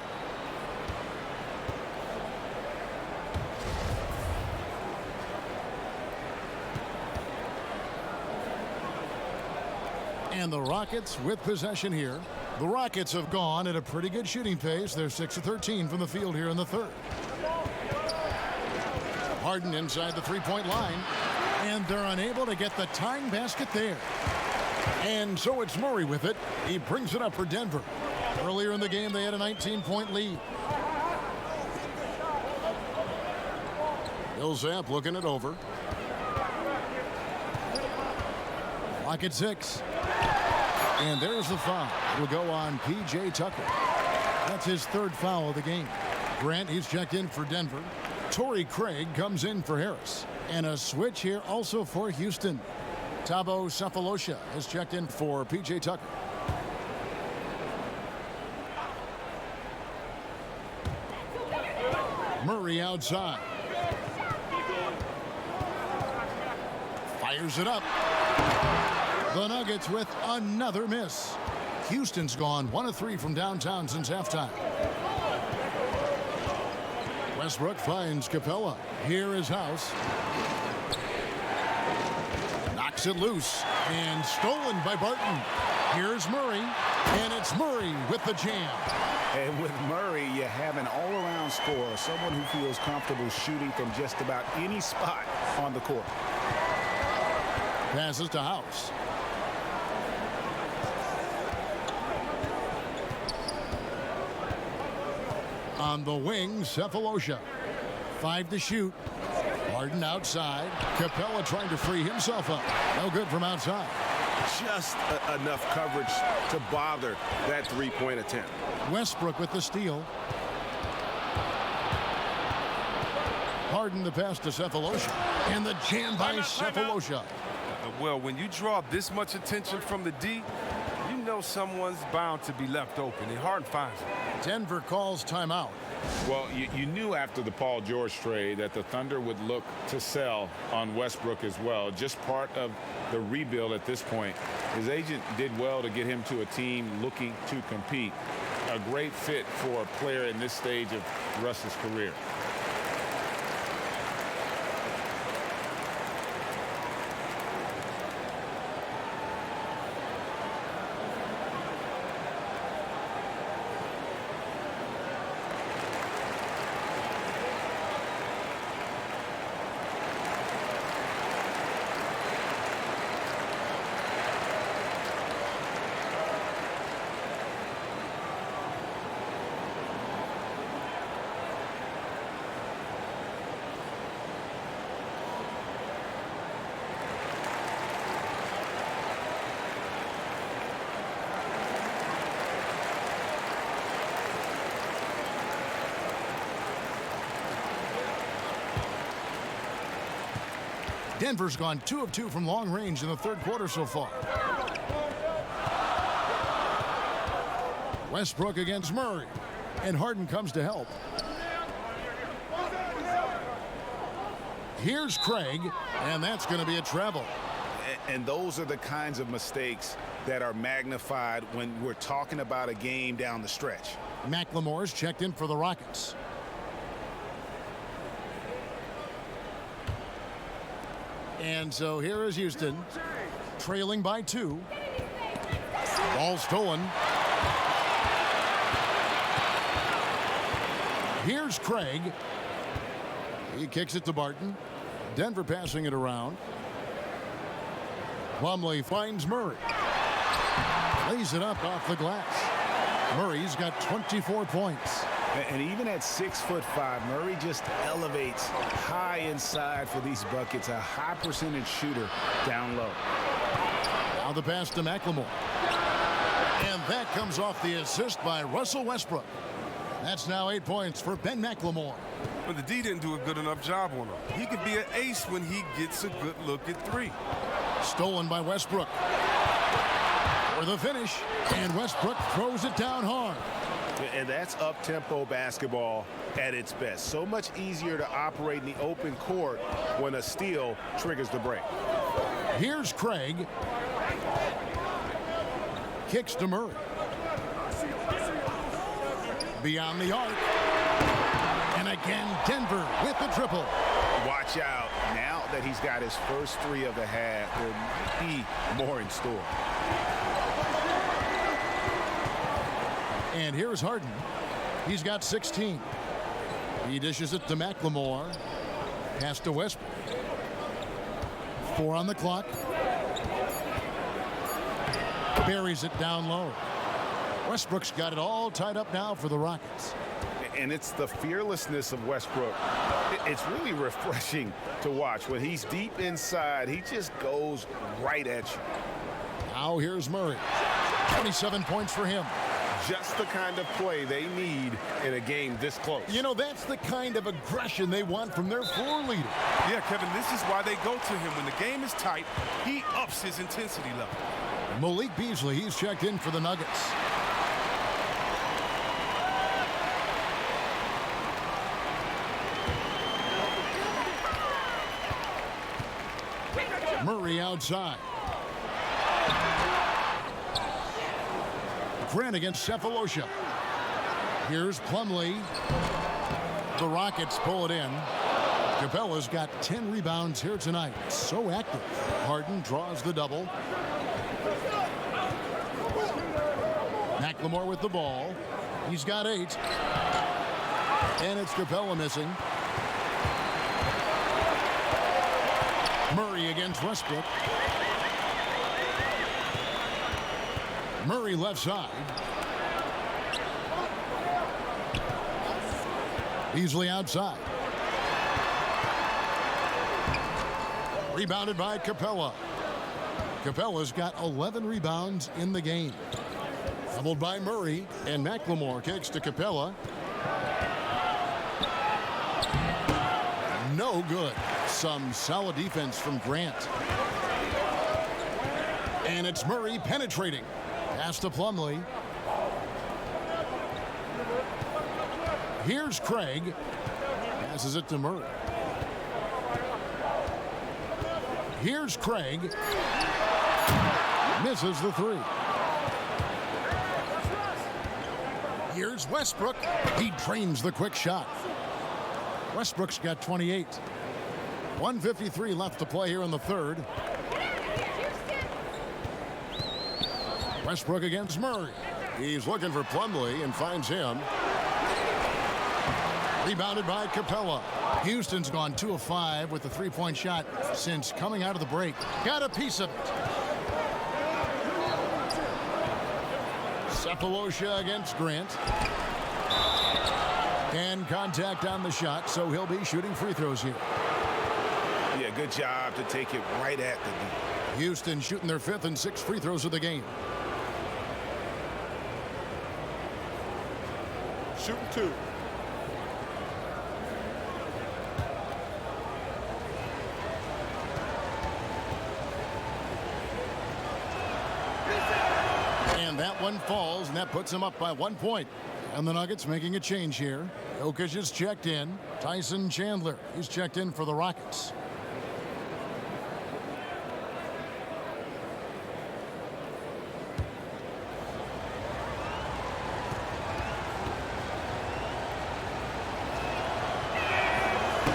And the Rockets with possession here. The Rockets have gone at a pretty good shooting pace. They're 6 of 13 from the field here in the third. Harden inside the three-point line. And they're unable to get the tying basket there. And so it's Murray with it. He brings it up for Denver. Earlier in the game, they had a 19-point lead. Millsap looking it over. Clock at 6. And there's the foul. It'll go on P.J. Tucker. That's his third foul of the game. Grant, he's checked in for Denver. Torrey Craig comes in for Harris. And a switch here also for Houston. Thabo Sefolosha has checked in for P.J. Tucker. Murray outside. Fires it up. The Nuggets with another miss. Houston's gone 1 of 3 from downtown since halftime. Westbrook finds Capella. Here is House. Knocks it loose and stolen by Barton. Here's Murray, and it's Murray with the jam. And with Murray, you have an all-around scorer, someone who feels comfortable shooting from just about any spot on the court. Passes to House. On the wing, Sefolosha. 5 to shoot. Harden outside. Capella trying to free himself up. No good from outside. Just enough coverage to bother that three-point attempt. Westbrook with the steal. Harden the pass to Sefolosha. And the jam by Sefolosha. Well, when you draw this much attention from the D, you know someone's bound to be left open, and Harden finds it. Denver calls timeout. Well, you knew after the Paul George trade that the Thunder would look to sell on Westbrook as well. Just part of the rebuild at this point. His agent did well to get him to a team looking to compete. A great fit for a player in this stage of Russ's career. Denver's gone 2 of 2 from long range in the third quarter so far. Westbrook against Murray, and Harden comes to help. Here's Craig, and that's going to be a travel. And those are the kinds of mistakes that are magnified when we're talking about a game down the stretch. McLemore's checked in for the Rockets. And so here is Houston, trailing by 2. Ball stolen. Here's Craig. He kicks it to Barton. Denver passing it around. Plumlee finds Murray. Lays it up off the glass. Murray's got 24 points. And even at 6'5", Murray just elevates high inside for these buckets. A high percentage shooter down low. Now the pass to McLemore. And that comes off the assist by Russell Westbrook. That's now 8 points for Ben McLemore. But the D didn't do a good enough job on him. He could be an ace when he gets a good look at 3. Stolen by Westbrook. For the finish. And Westbrook throws it down hard. And that's up-tempo basketball at its best. So much easier to operate in the open court when a steal triggers the break. Here's Craig. Kicks to Murray. Beyond the arc. And again, Denver with the triple. Watch out. Now that he's got his first 3 of the half, there might be more in store. And here's Harden. He's got 16. He dishes it to McLemore. Pass to Westbrook. 4 on the clock. Buries it down low. Westbrook's got it all tied up now for the Rockets. And it's the fearlessness of Westbrook. It's really refreshing to watch. When he's deep inside, he just goes right at you. Now here's Murray. 27 points for him. Just the kind of play they need in a game this close. You know, that's the kind of aggression they want from their floor leader. Yeah, Kevin, this is why they go to him. When the game is tight, he ups his intensity level. Malik Beasley, he's checked in for the Nuggets. Murray outside. Grant against Cephalosha. Here's Plumlee. The Rockets pull it in. Capella's got 10 rebounds here tonight. So active. Harden draws the double. McLemore with the ball. He's got 8. And it's Capella missing. Murray against Westbrook. Murray left side. Beasley outside. Rebounded by Capella. Capella's got 11 rebounds in the game. Doubled by Murray, and McLemore kicks to Capella. No good. Some solid defense from Grant. And it's Murray penetrating. Pass to Plumlee. Here's Craig. Passes it to Murray. Here's Craig. Misses the 3. Here's Westbrook. He drains the quick shot. Westbrook's got 28. 1:53 left to play here in the third. Westbrook against Murray. He's looking for Plumlee and finds him. Rebounded by Capella. Houston's gone 2 of 5 with the 3-point shot since coming out of the break. Got a piece of it. Cephalosha against Grant. And contact on the shot, so he'll be shooting free throws here. Yeah, good job to take it right at the D. Houston shooting their 5th and 6th free throws of the game. Shooting 2. one falls, and that puts him up by 1 point. And the Nuggets making a change here. Jokic is checked in. Tyson Chandler is checked in for the Rockets.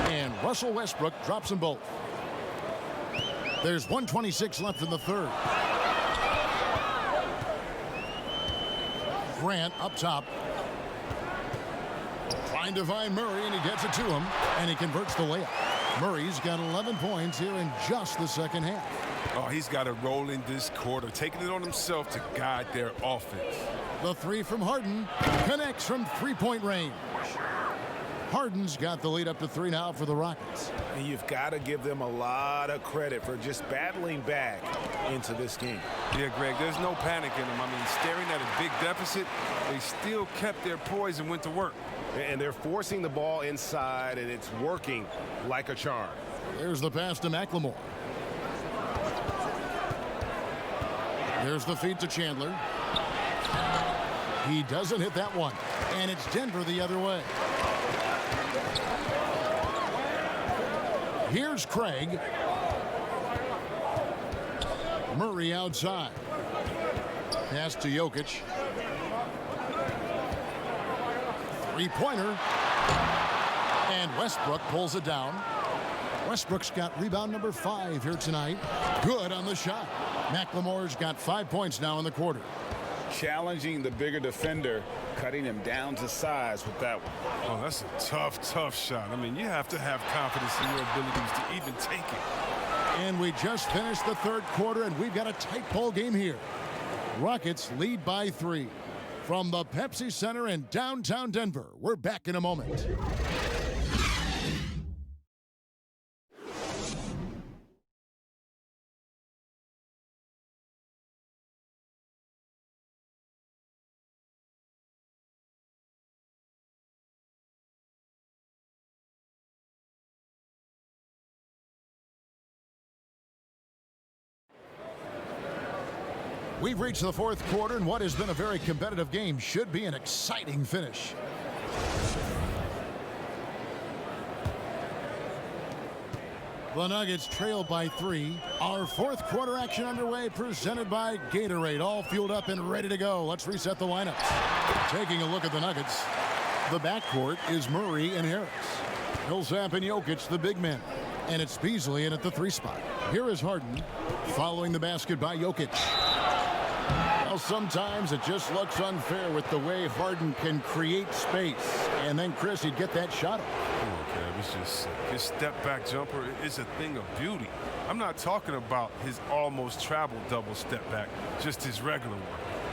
And Russell Westbrook drops them both. There's 1:26 left in the third. Grant up top. Trying to find Murray, and he gets it to him, and he converts the layup. Murray's got 11 points here in just the second half. Oh, he's got a role in this quarter, taking it on himself to guide their offense. The three from Harden connects from three-point range. Harden's got the lead up to 3 now for the Rockets. And you've got to give them a lot of credit for just battling back into this game. Yeah, Greg, there's no panic in them. I mean, staring at a big deficit, they still kept their poise and went to work. And they're forcing the ball inside, and it's working like a charm. There's the pass to McLemore. There's the feed to Chandler. He doesn't hit that one. And it's Denver the other way. Here's Craig. Murray outside. Pass to Jokic. Three-pointer. And Westbrook pulls it down. Westbrook's got rebound number 5 here tonight. Good on the shot. McLemore's got 5 points now in the quarter. Challenging the bigger defender, cutting him down to size with that one. Oh, that's a tough shot. I mean, you have to have confidence in your abilities to even take it. And we just finished the third quarter, and we've got a tight ball game here. Rockets lead by 3. From the Pepsi Center in downtown Denver, we're back in a moment. We've reached the fourth quarter, and what has been a very competitive game should be an exciting finish. The Nuggets trail by 3. Our fourth quarter action underway, presented by Gatorade. All fueled up and ready to go. Let's reset the lineups. Taking a look at the Nuggets, the backcourt is Murray and Harris. Millsap and Jokic, the big men. And it's Beasley in at the 3 spot. Here is Harden, following the basket by Jokic. Well, sometimes it just looks unfair with the way Harden can create space. And then, Chris, he'd get that shot. Okay, it's just his step-back jumper is a thing of beauty. I'm not talking about his almost traveled double step-back, just his regular one.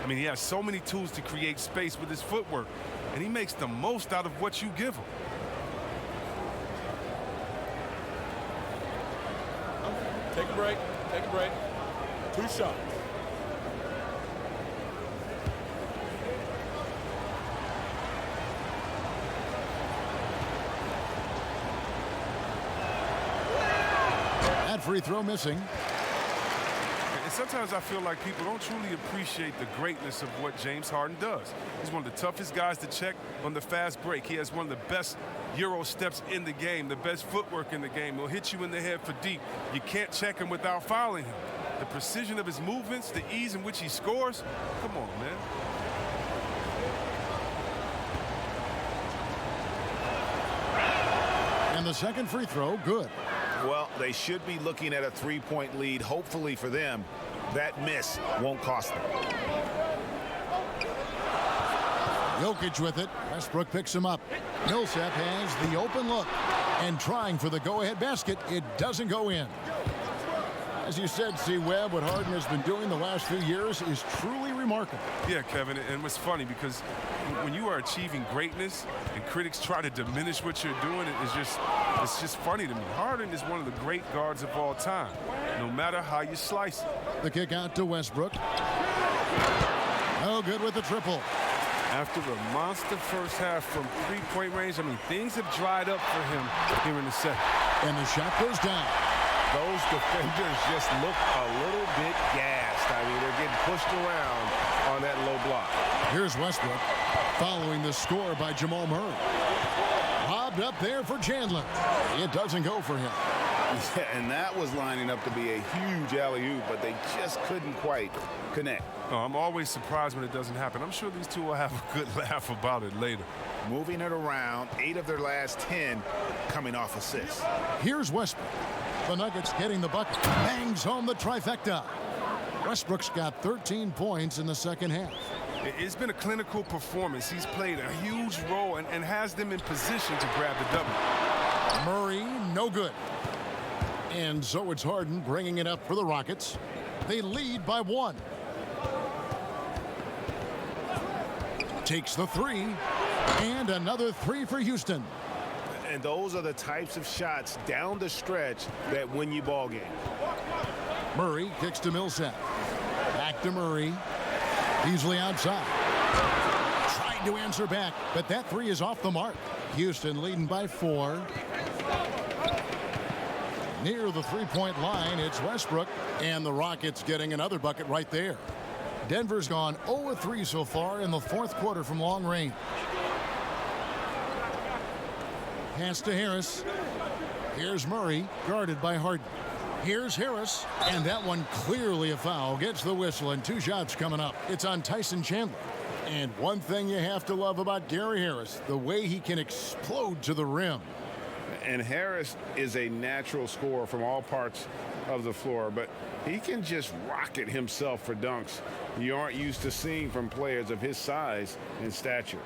I mean, he has so many tools to create space with his footwork, and he makes the most out of what you give him. Take a break. Take a break. 2 shots. That free throw missing. And sometimes I feel like people don't truly appreciate the greatness of what James Harden does. He's one of the toughest guys to check on the fast break. He has one of the best Euro steps in the game, the best footwork in the game. He'll hit you in the head for deep. You can't check him without fouling him. The precision of his movements, the ease in which he scores. Come on, man. And the second free throw, good. Well, they should be looking at a 3-point lead. Hopefully for them, that miss won't cost them. Jokic with it. Westbrook picks him up. Millsap has the open look. And trying for the go-ahead basket, it doesn't go in. As you said, C-Webb, what Harden has been doing the last few years is truly remarkable. Yeah, Kevin, and what's funny, because when you are achieving greatness and critics try to diminish what you're doing, it's just funny to me. Harden is one of the great guards of all time, no matter how you slice it. The kick out to Westbrook. Oh, good with the triple. After a monster first half from 3-point range, I mean, things have dried up for him here in the second. And the shot goes down. Those defenders just look a little bit gassed. I mean, they're getting pushed around on that low block. Here's Westbrook following the score by Jamal Murray. Lobbed up there for Chandler. It doesn't go for him. Yeah, and that was lining up to be a huge alley-oop, but they just couldn't quite connect. Oh, I'm always surprised when it doesn't happen. I'm sure these two will have a good laugh about it later. Moving it around, 8 of their last 10 coming off assists. Here's Westbrook. The Nuggets getting the bucket. Bangs home the trifecta. Westbrook's got 13 points in the second half. It's been a clinical performance. He's played a huge role and has them in position to grab the W. Murray, no good. And so it's Harden bringing it up for the Rockets. They lead by 1. Takes the 3. And another 3 for Houston. And those are the types of shots down the stretch that win you ball games. Murray kicks to Millsap. Back to Murray. Easily outside. Tried to answer back, but that 3 is off the mark. Houston leading by 4. Near the three-point line, it's Westbrook, and the Rockets getting another bucket right there. Denver's gone 0-3 so far in the fourth quarter from long range. Pass to Harris. Here's Murray, guarded by Harden. Here's Harris, and that one clearly a foul. Gets the whistle, and 2 shots coming up. It's on Tyson Chandler. And one thing you have to love about Gary Harris, the way he can explode to the rim. And Harris is a natural scorer from all parts of the floor, but he can just rocket himself for dunks you aren't used to seeing from players of his size and stature.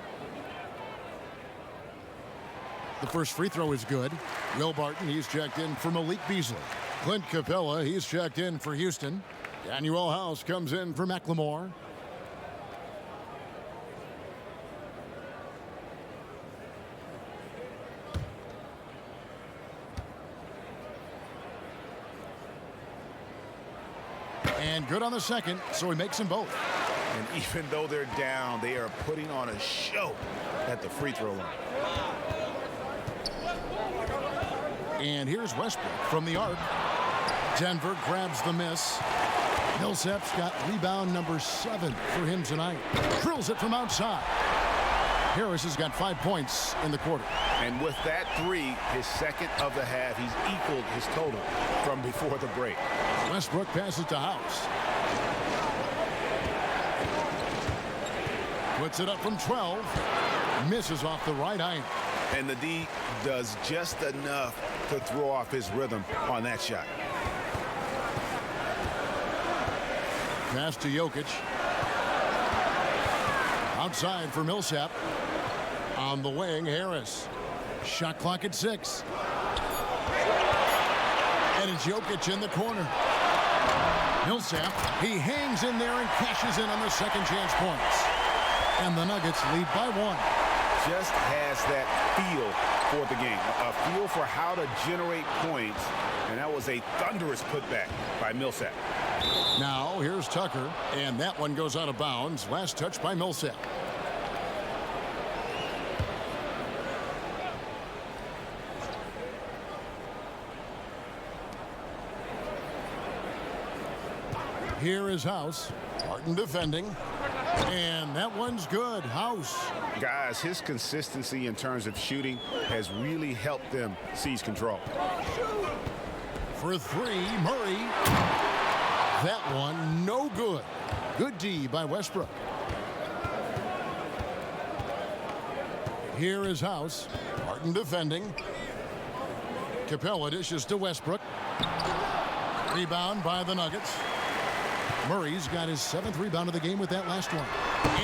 The first free throw is good. Will Barton, he's checked in for Malik Beasley. Clint Capella, he's checked in for Houston. Daniel House comes in for McLemore. And good on the second, so he makes them both. And even though they're down, they are putting on a show at the free throw line. And here's Westbrook from the arc. Denver grabs the miss. Millsap's got rebound number 7 for him tonight. Drills it from outside. Harris has got 5 points in the quarter. And with that 3, his second of the half, he's equaled his total from before the break. Westbrook passes to House. Puts it up from 12. Misses off the right eye. And the D does just enough to throw off his rhythm on that shot. Pass to Jokic. Outside for Millsap. On the wing, Harris. Shot clock at 6. And it's Jokic in the corner. Millsap, he hangs in there and cashes in on the second chance points. And the Nuggets lead by 1. Just has that feel for the game, a feel for how to generate points, and that was a thunderous putback by Millsap. Now here's Tucker, and that one goes out of bounds. Last touch by Millsap. Here is House. Barton defending. And that one's good. House. Guys, his consistency in terms of shooting has really helped them seize control. For 3, Murray. That one, no good. Good D by Westbrook. Here is House. Barton defending. Capella dishes to Westbrook. Rebound by the Nuggets. Murray's got his 7th rebound of the game with that last one.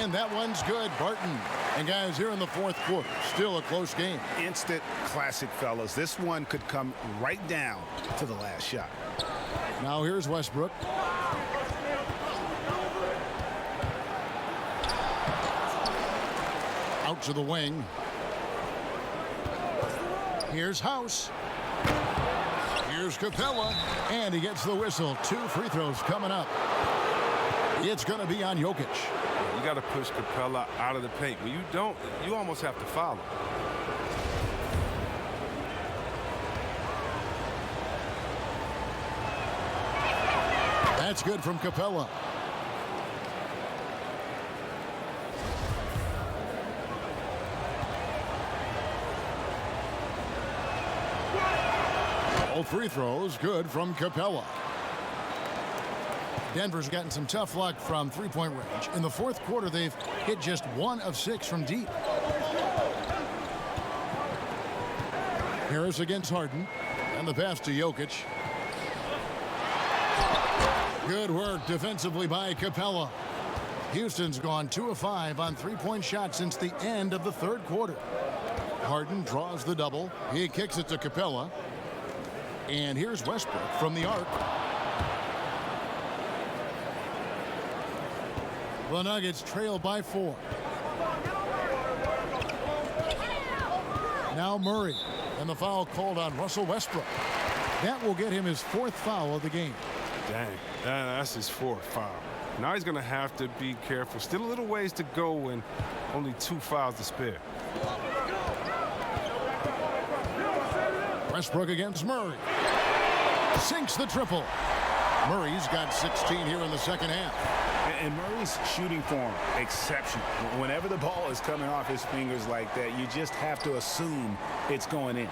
And that one's good. Barton. And guys, here in the fourth quarter, still a close game. Instant classic, fellas. This one could come right down to the last shot. Now here's Westbrook. Out to the wing. Here's House. Here's Capella. And he gets the whistle. 2 free throws coming up. It's going to be on Jokic. You got to push Capella out of the paint. When you don't, you almost have to foul him. That's good from Capella. Both free throws good from Capella. Denver's gotten some tough luck from three-point range. In the fourth quarter, they've hit just 1 of 6 from deep. Harris against Harden. And the pass to Jokic. Good work defensively by Capella. Houston's gone 2 of 5 on three-point shots since the end of the third quarter. Harden draws the double. He kicks it to Capella. And here's Westbrook from the arc. The Nuggets trail by 4. Now Murray. And the foul called on Russell Westbrook. That will get him his 4th foul of the game. Dang, that's his 4th foul. Now he's going to have to be careful. Still a little ways to go and only 2 fouls to spare. Westbrook against Murray. Sinks the triple. Murray's got 16 here in the second half. And Murray's shooting form, exceptional. Whenever the ball is coming off his fingers like that, you just have to assume it's going in.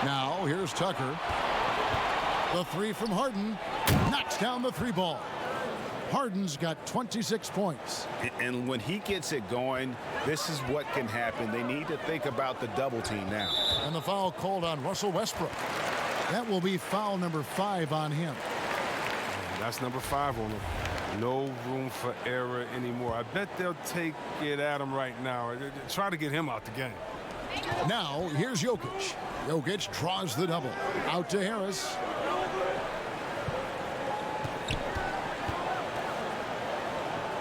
Now, here's Tucker. The three from Harden. Knocks down the 3 ball. Harden's got 26 points. And when he gets it going, this is what can happen. They need to think about the double team now. And the foul called on Russell Westbrook. That will be foul number 5 on him. And that's number 5 on him. No room for error anymore. I bet they'll take it at him right now. Try to get him out the game. Now, here's Jokic. Jokic draws the double. Out to Harris.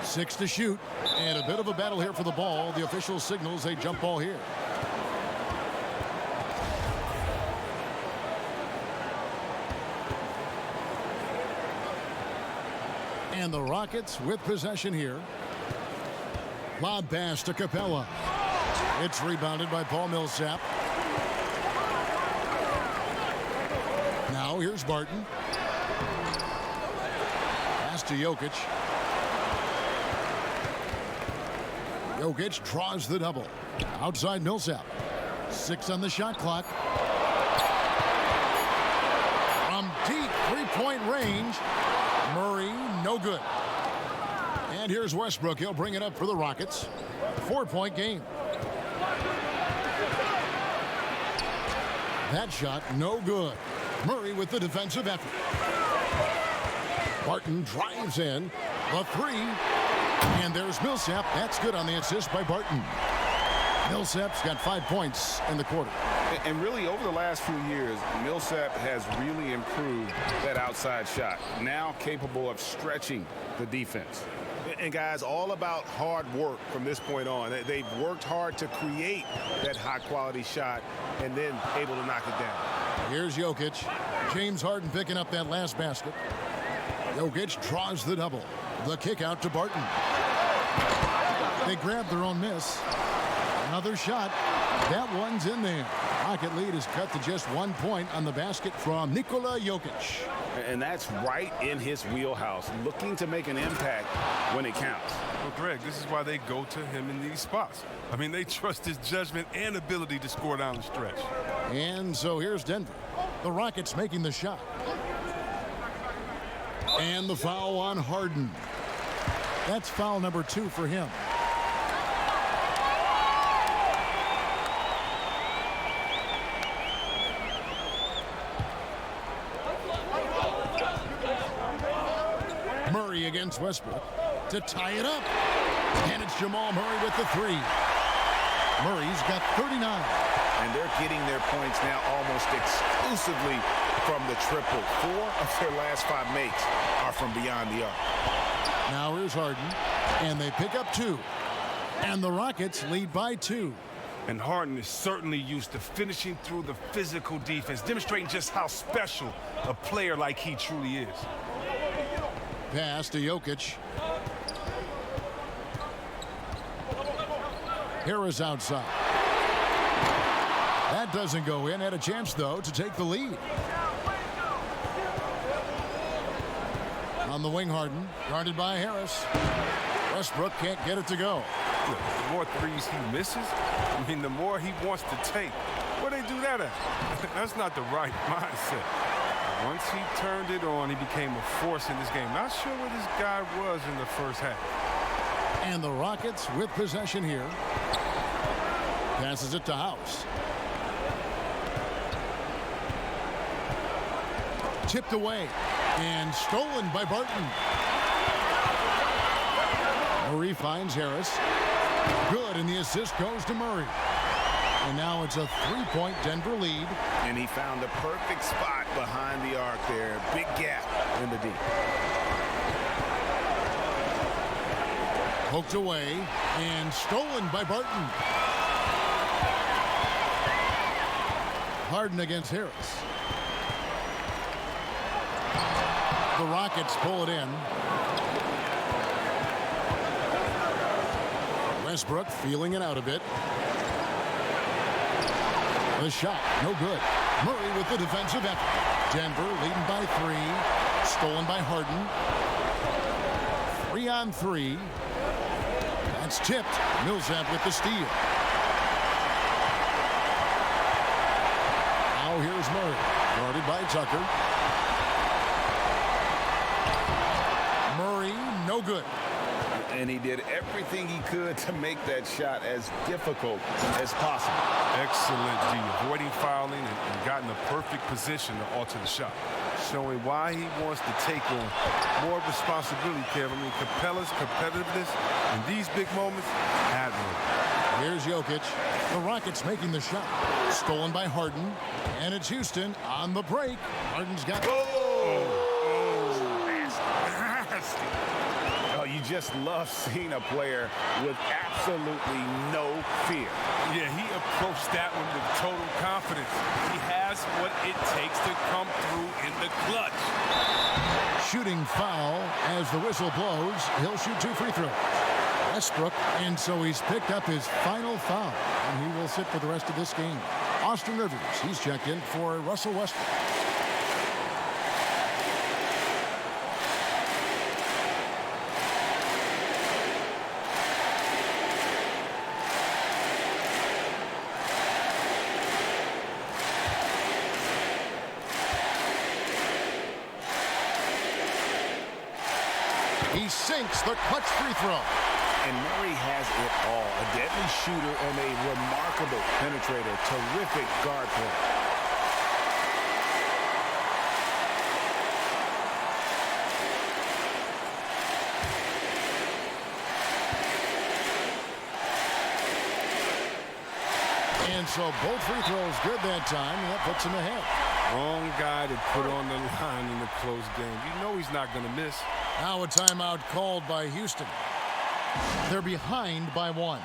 Six to shoot. And a bit of a battle here for the ball. The official signals a jump ball here. And the Rockets with possession here. Lob pass to Capella. It's rebounded by Paul Millsap. Now here's Barton. Pass to Jokic. Jokic draws the double. Outside Millsap. 6 on the shot clock. From deep three-point range. Murray, no good. And here's Westbrook. He'll bring it up for the Rockets. 4-point game. That shot, no good. Murray with the defensive effort. Barton drives in. The 3. And there's Millsap. That's good on the assist by Barton. Millsap's got 5 points in the quarter. And really, over the last few years, Millsap has really improved that outside shot. Now capable of stretching the defense. And guys, all about hard work from this point on. They've worked hard to create that high-quality shot and then able to knock it down. Here's Jokic. James Harden picking up that last basket. Jokic draws the double. The kick out to Barton. They grab their own miss. Another shot. That one's in there. Rocket lead is cut to just 1 point on the basket from Nikola Jokic. And that's right in his wheelhouse, looking to make an impact when it counts. Well, Greg, this is why they go to him in these spots. I mean, they trust his judgment and ability to score down the stretch. And so here's Denver. The Rockets making the shot. And the foul on Harden. That's foul number 2 for him. Murray against Westbrook to tie it up. And it's Jamal Murray with the 3. Murray's got 39. And they're getting their points now almost exclusively from the triple. 4 of their last 5 makes are from beyond the arc. Now here's Harden. And they pick up 2. And the Rockets lead by 2. And Harden is certainly used to finishing through the physical defense, demonstrating just how special a player like he truly is. Pass to Jokic. Harris outside. That doesn't go in. Had a chance, though, to take the lead. On the wing, Harden. Guarded by Harris. Westbrook can't get it to go. Look, the more threes he misses, I mean, the more he wants to take. Where they do that at? That's not the right mindset. Once he turned it on, he became a force in this game. Not sure where this guy was in the first half. And the Rockets with possession here. Passes it to House. Tipped away and stolen by Barton. Murray finds Harris. Good, and the assist goes to Murray. And now it's a three-point Denver lead. And he found the perfect spot behind the arc there. Big gap in the D. Poked away and stolen by Barton. Harden against Harris. The Rockets pull it in. Westbrook feeling it out a bit. The shot, no good. Murray with the defensive effort. Denver leading by 3. Stolen by Harden. 3 on 3. That's tipped. Millsap with the steal. Now here's Murray. Guarded by Tucker. Murray, no good. And he did everything he could to make that shot as difficult as possible. Excellent D, avoiding fouling and got in the perfect position to alter the shot. Showing why he wants to take on more responsibility, Kevin. I mean, Capella's competitiveness in these big moments, admirable. Here's Jokic. The Rockets making the shot. Stolen by Harden. And it's Houston on the break. Harden's got... You just love seeing a player with absolutely no fear. Yeah, he approached that one with total confidence. He has what it takes to come through in the clutch. Shooting foul as the whistle blows. He'll shoot 2 free throws. Westbrook, and so he's picked up his final foul, and he will sit for the rest of this game. Austin Rivers, he's checked in for Russell Westbrook. He sinks the clutch free throw. And Murray has it all. A deadly shooter and a remarkable penetrator. Terrific guard play. And so both free throws good that time, and that puts him ahead. Wrong guy to put on the line in the close game. You know he's not going to miss. Now a timeout called by Houston. They're behind by 1.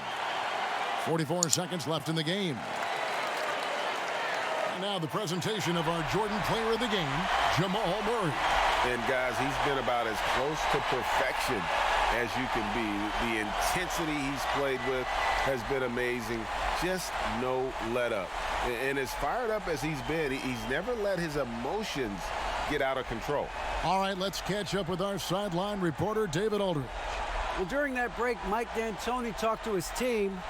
44 seconds left in the game. And now the presentation of our Jordan Player of the Game, Jamal Murray. And guys, he's been about as close to perfection as you can be. The intensity he's played with has been amazing. Just no let up. And as fired up as he's been, he's never let his emotions get out of control. All right, let's catch up with our sideline reporter, David Aldridge. Well, during that break, Mike D'Antoni talked to his team.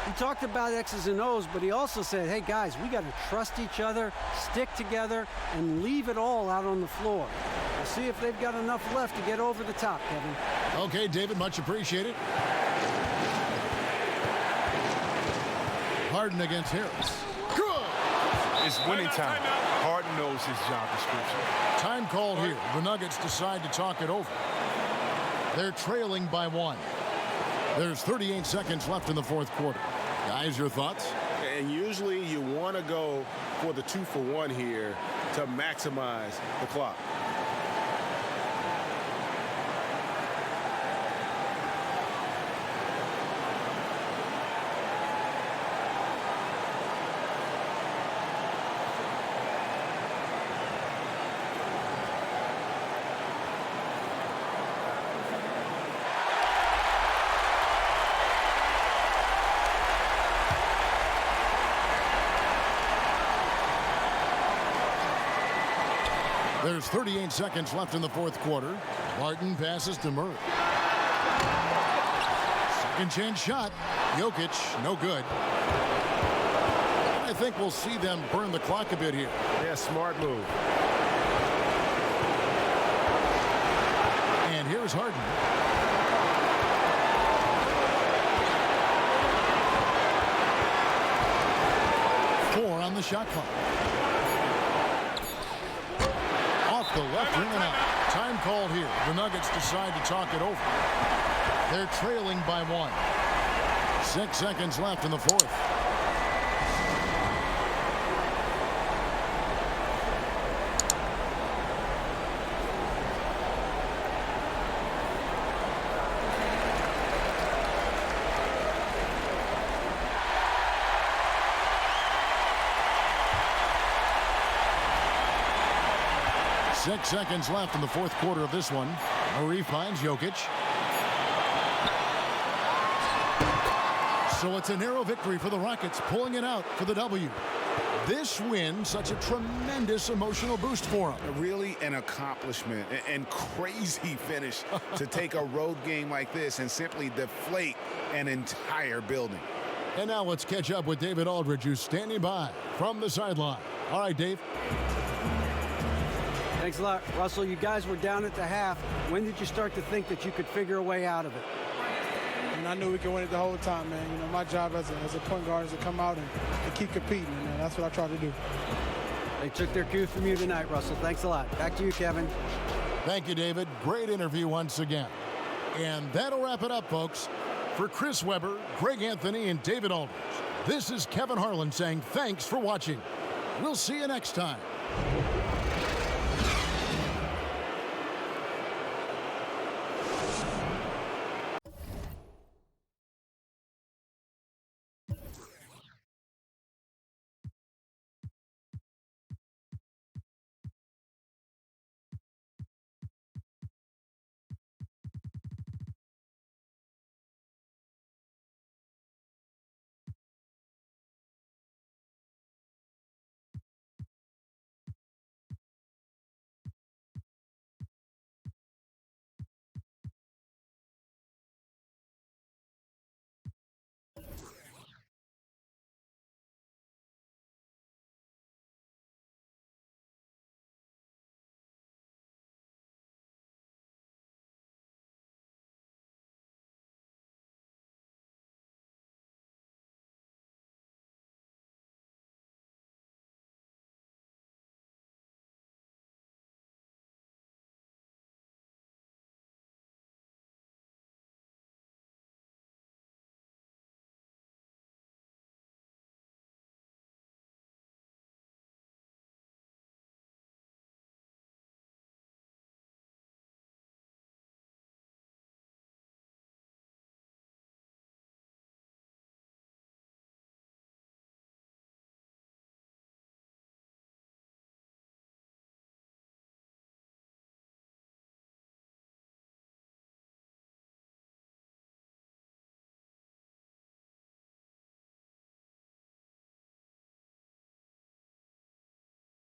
He talked about X's and O's, but he also said, hey, guys, we got to trust each other, stick together, and leave it all out on the floor. We'll see if they've got enough left to get over the top, Kevin. Okay, David, much appreciated. Harden against Harris. Good! It's winning time. Harden knows his job description. Time called here. The Nuggets decide to talk it over. They're trailing by 1. There's 38 seconds left in the fourth quarter. Guys, your thoughts? And usually you want to go for the 2-for-1 here to maximize the clock. There's 38 seconds left in the fourth quarter. Barton passes to Murray. Second chance shot. Jokic, no good. I think we'll see them burn the clock a bit here. Yeah, smart move. And here's Harden. Four on the shot clock. Off the left rim and out. Time called here. The Nuggets decide to talk it over. They're trailing by 1. 6 seconds left in the fourth. Six seconds left in the fourth quarter of this one. Murray finds Jokic. So it's a narrow victory for the Rockets, pulling it out for the W. This win, such a tremendous emotional boost for them. Really an accomplishment and crazy finish to take a road game like this and simply deflate an entire building. And now let's catch up with David Aldridge, who's standing by from the sideline. All right, Dave. Thanks a lot, Russell. You guys were down at the half. When did you start to think that you could figure a way out of it? And I knew we could win it the whole time, man. You know, my job as a point guard is to come out and keep competing, and that's what I try to do. They took their cue from you tonight, Russell. Thanks a lot. Back to you, Kevin. Thank you, David. Great interview once again. And that'll wrap it up, folks. For Chris Webber, Greg Anthony, and David Aldridge, this is Kevin Harlan saying thanks for watching. We'll see you next time.